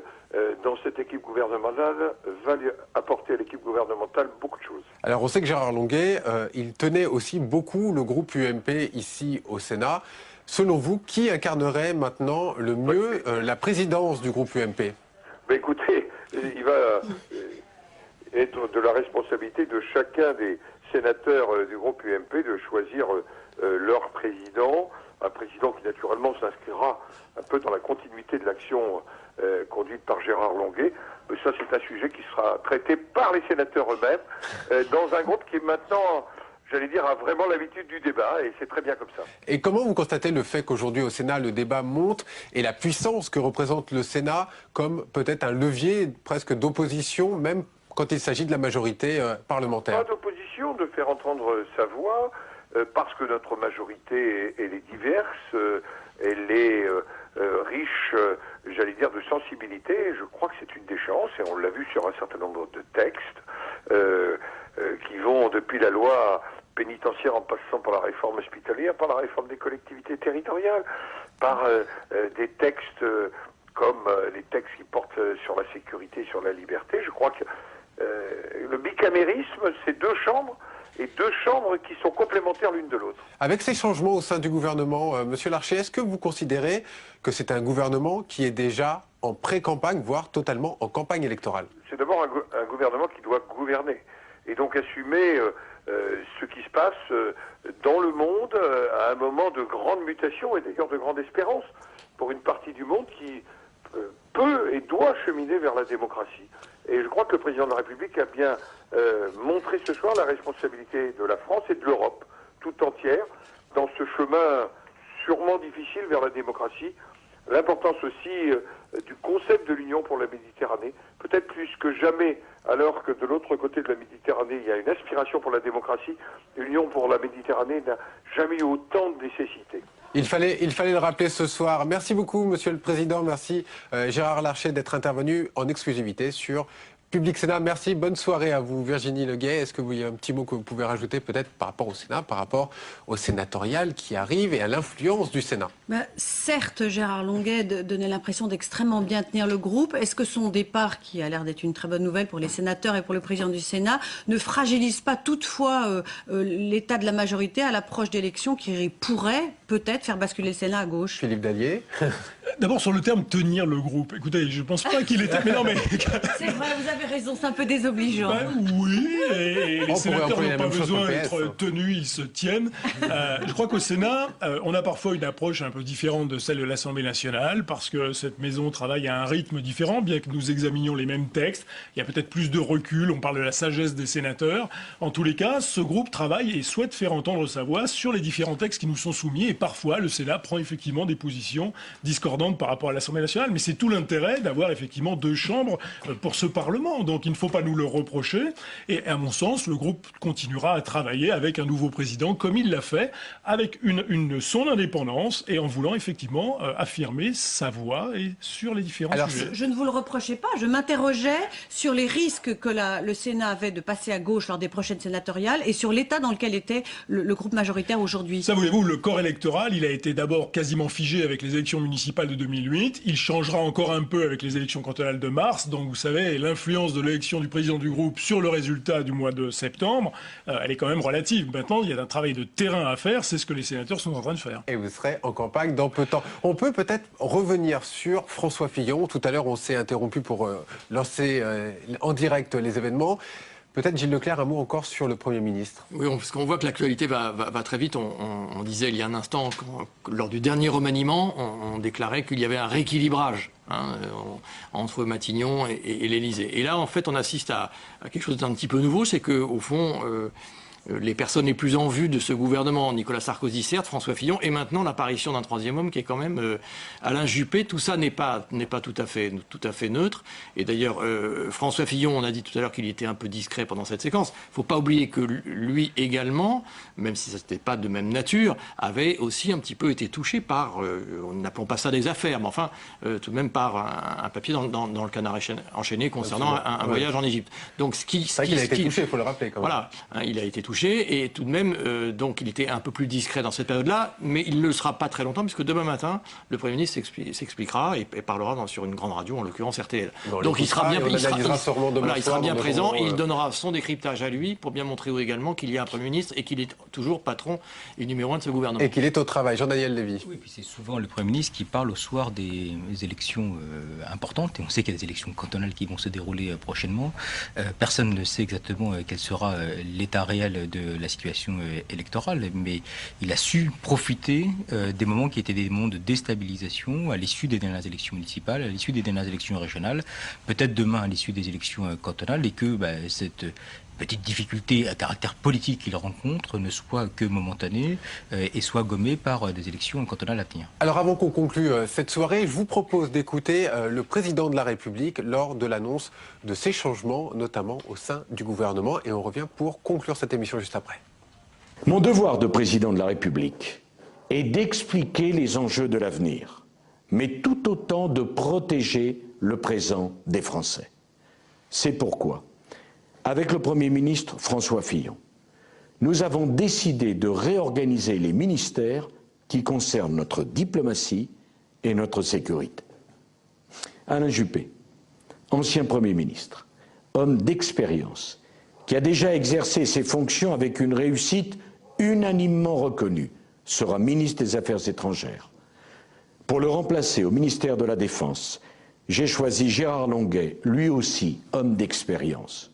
dans cette équipe gouvernementale, va apporter à l'équipe gouvernementale beaucoup de choses. Alors on sait que Gérard Longuet, il tenait aussi beaucoup le groupe UMP ici au Sénat. Selon vous, qui incarnerait maintenant le mieux la présidence du groupe UMP? Ben écoutez, il va être de la responsabilité de chacun des sénateurs du groupe UMP de choisir leur président, un président qui naturellement s'inscrira un peu dans la continuité de l'action conduite par Gérard Longuet. Mais ça, c'est un sujet qui sera traité par les sénateurs eux-mêmes, dans un groupe qui maintenant, j'allais dire, a vraiment l'habitude du débat, et c'est très bien comme ça. Et comment vous constatez le fait qu'aujourd'hui au Sénat, le débat monte, et la puissance que représente le Sénat comme peut-être un levier presque d'opposition, même quand il s'agit de la majorité parlementaire? Pas d'opposition, de faire entendre sa voix, parce que notre majorité, elle est diverse, elle est riche, j'allais dire, de sensibilité. Je crois que c'est une des chances, et on l'a vu sur un certain nombre de textes qui vont depuis la loi pénitentiaire en passant par la réforme hospitalière, par la réforme des collectivités territoriales, par des textes comme les textes qui portent sur la sécurité, sur la liberté. Je crois que le bicamérisme, c'est deux chambres, et deux chambres qui sont complémentaires l'une de l'autre. Avec ces changements au sein du gouvernement, Monsieur Larcher, est-ce que vous considérez que c'est un gouvernement qui est déjà en pré-campagne, voire totalement en campagne électorale? C'est d'abord un gouvernement qui doit gouverner, et donc assumer ce qui se passe dans le monde à un moment de grande mutation, et d'ailleurs de grande espérance, pour une partie du monde qui peut et doit cheminer vers la démocratie. Et je crois que le président de la République a bien montré ce soir la responsabilité de la France et de l'Europe tout entière dans ce chemin sûrement difficile vers la démocratie. L'importance aussi du concept de l'Union pour la Méditerranée, peut-être plus que jamais, alors que de l'autre côté de la Méditerranée, il y a une aspiration pour la démocratie. L'Union pour la Méditerranée n'a jamais eu autant de nécessité. Il fallait le rappeler ce soir. Merci beaucoup, Monsieur le Président. Merci, Gérard Larcher, d'être intervenu en exclusivité sur Public Sénat. Merci, bonne soirée à vous, Virginie Leguet. Est-ce que vous y a un petit mot que vous pouvez rajouter peut-être par rapport au Sénat, par rapport au sénatorial qui arrive et à l'influence du Sénat? Certes, Gérard Longuet donnait l'impression d'extrêmement bien tenir le groupe. Est-ce que son départ, qui a l'air d'être une très bonne nouvelle pour les sénateurs et pour le président du Sénat, ne fragilise pas toutefois l'état de la majorité à l'approche d'élections qui pourrait peut-être faire basculer le Sénat à gauche? Philippe Dallier. D'abord sur le terme tenir le groupe. Écoutez, je pense pas qu'il était. Mais non, mais c'est vrai, vous avez raison, c'est un peu désobligeant. Oui, et les sénateurs n'ont pas besoin d'être tenus, ils se tiennent. Je crois qu'au Sénat, on a parfois une approche un peu différente de celle de l'Assemblée nationale, parce que cette maison travaille à un rythme différent, bien que nous examinions les mêmes textes. Il y a peut-être plus de recul, on parle de la sagesse des sénateurs. En tous les cas, ce groupe travaille et souhaite faire entendre sa voix sur les différents textes qui nous sont soumis, et parfois le Sénat prend effectivement des positions discordantes perdante par rapport à l'Assemblée nationale. Mais c'est tout l'intérêt d'avoir effectivement 2 chambres pour ce Parlement. Donc il ne faut pas nous le reprocher. Et à mon sens, le groupe continuera à travailler avec un nouveau président, comme il l'a fait, avec son indépendance et en voulant effectivement affirmer sa voix et sur les différents sujets. Je ne vous le reprochais pas. Je m'interrogeais sur les risques que le Sénat avait de passer à gauche lors des prochaines sénatoriales et sur l'état dans lequel était le groupe majoritaire aujourd'hui. Ça, voulez-vous, le corps électoral, il a été d'abord quasiment figé avec les élections municipales de 2008. Il changera encore un peu avec les élections cantonales de mars. Donc, vous savez, l'influence de l'élection du président du groupe sur le résultat du mois de septembre, elle est quand même relative. Maintenant, il y a un travail de terrain à faire. C'est ce que les sénateurs sont en train de faire. Et vous serez en campagne dans peu de temps. On peut peut-être revenir sur François Fillon. Tout à l'heure, on s'est interrompu pour lancer en direct les événements. Peut-être, Gilles Leclerc, un mot encore sur le Premier ministre. Oui, parce qu'on voit que l'actualité va très vite. On disait il y a un instant, lors du dernier remaniement, on déclarait qu'il y avait un rééquilibrage entre Matignon et l'Élysée. Et là, en fait, on assiste à quelque chose d'un petit peu nouveau, c'est qu'au fond... les personnes les plus en vue de ce gouvernement, Nicolas Sarkozy certes, François Fillon, et maintenant l'apparition d'un troisième homme qui est quand même Alain Juppé. Tout ça n'est pas tout à fait neutre. Et d'ailleurs, François Fillon, on a dit tout à l'heure qu'il était un peu discret pendant cette séquence. Il ne faut pas oublier que lui également, même si ça n'était pas de même nature, avait aussi un petit peu été touché par, n'appelons pas ça des affaires, mais enfin tout de même par un papier dans le Canard enchaîné concernant un voyage en Égypte. Donc c'est vrai qu'il a été touché, il faut le rappeler quand même. Voilà, il a été touché. Et tout de même, donc il était un peu plus discret dans cette période-là, mais il ne le sera pas très longtemps, puisque demain matin, le Premier ministre s'expliquera et parlera sur une grande radio, en l'occurrence RTL. Donc il sera bien présent, et il donnera son décryptage à lui pour bien montrer également qu'il y a un Premier ministre et qu'il est toujours patron et numéro 1 de ce gouvernement. Et qu'il est au travail. Jean-Daniel Lévy. Oui, puis c'est souvent le Premier ministre qui parle au soir des élections importantes, et on sait qu'il y a des élections cantonales qui vont se dérouler prochainement. Personne ne sait exactement quel sera l'état réel de la situation électorale, mais il a su profiter des moments qui étaient des moments de déstabilisation à l'issue des dernières élections municipales, à l'issue des dernières élections régionales, peut-être demain à l'issue des élections cantonales, et que cette petite difficulté à caractère politique qu'il rencontre ne soit que momentanée et soit gommée par des élections cantonales à venir. Alors avant qu'on conclue cette soirée, je vous propose d'écouter le président de la République lors de l'annonce de ces changements, notamment au sein du gouvernement. Et on revient pour conclure cette émission juste après. Mon devoir de président de la République est d'expliquer les enjeux de l'avenir, mais tout autant de protéger le présent des Français. C'est pourquoi, avec le Premier ministre François Fillon, nous avons décidé de réorganiser les ministères qui concernent notre diplomatie et notre sécurité. Alain Juppé, ancien Premier ministre, homme d'expérience, qui a déjà exercé ses fonctions avec une réussite unanimement reconnue, sera ministre des Affaires étrangères. Pour le remplacer au ministère de la Défense, j'ai choisi Gérard Longuet, lui aussi homme d'expérience.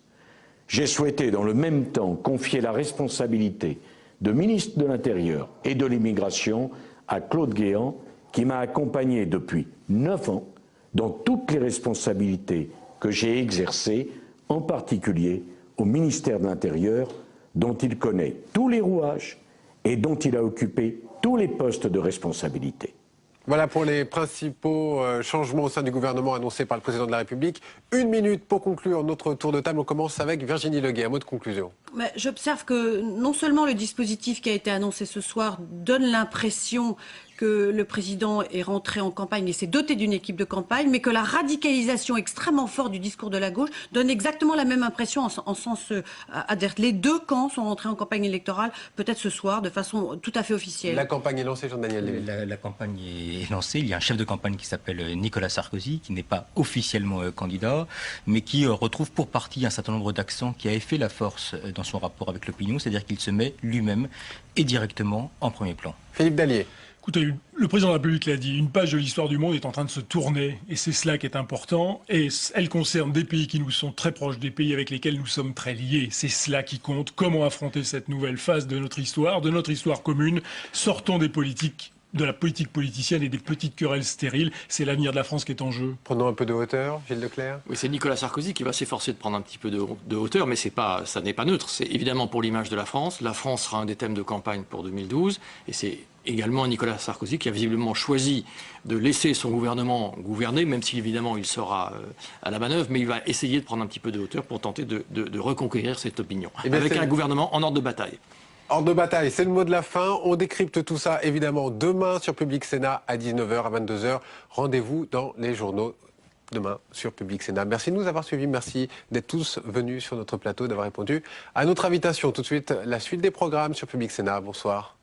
J'ai souhaité dans le même temps confier la responsabilité de ministre de l'Intérieur et de l'Immigration à Claude Guéant, qui m'a accompagné depuis 9 ans dans toutes les responsabilités que j'ai exercées, en particulier au ministère de l'Intérieur, dont il connaît tous les rouages et dont il a occupé tous les postes de responsabilité. Voilà pour les principaux changements au sein du gouvernement annoncés par le président de la République. 1 minute pour conclure notre tour de table. On commence avec Virginie Leguet. Un mot de conclusion. J'observe que non seulement le dispositif qui a été annoncé ce soir donne l'impression que le président est rentré en campagne et s'est doté d'une équipe de campagne, mais que la radicalisation extrêmement forte du discours de la gauche donne exactement la même impression en sens adverse. Les deux camps sont rentrés en campagne électorale, peut-être ce soir, de façon tout à fait officielle. La campagne est lancée, Jean-Daniel Lévy. La campagne est lancée. Il y a un chef de campagne qui s'appelle Nicolas Sarkozy, qui n'est pas officiellement candidat, mais qui retrouve pour partie un certain nombre d'accents qui avaient fait la force dans son rapport avec l'opinion, c'est-à-dire qu'il se met lui-même et directement en premier plan. Philippe Dallier. Écoutez, le président de la République l'a dit, une page de l'histoire du monde est en train de se tourner, et c'est cela qui est important, et elle concerne des pays qui nous sont très proches, des pays avec lesquels nous sommes très liés. C'est cela qui compte, comment affronter cette nouvelle phase de notre histoire commune. Sortons des politiques de la politique politicienne et des petites querelles stériles. C'est l'avenir de la France qui est en jeu. Prenons un peu de hauteur, Gilles Leclerc. Oui, c'est Nicolas Sarkozy qui va s'efforcer de prendre un petit peu de hauteur, mais ça n'est pas neutre. C'est évidemment pour l'image de la France. La France sera un des thèmes de campagne pour 2012, et c'est également Nicolas Sarkozy qui a visiblement choisi de laisser son gouvernement gouverner, même si évidemment il sera à la manœuvre, mais il va essayer de prendre un petit peu de hauteur pour tenter de reconquérir cette opinion, avec un gouvernement en ordre de bataille. Ordre de bataille, c'est le mot de la fin. On décrypte tout ça évidemment demain sur Public Sénat à 19h, à 22h. Rendez-vous dans les journaux demain sur Public Sénat. Merci de nous avoir suivis, merci d'être tous venus sur notre plateau, d'avoir répondu à notre invitation. Tout de suite, la suite des programmes sur Public Sénat. Bonsoir.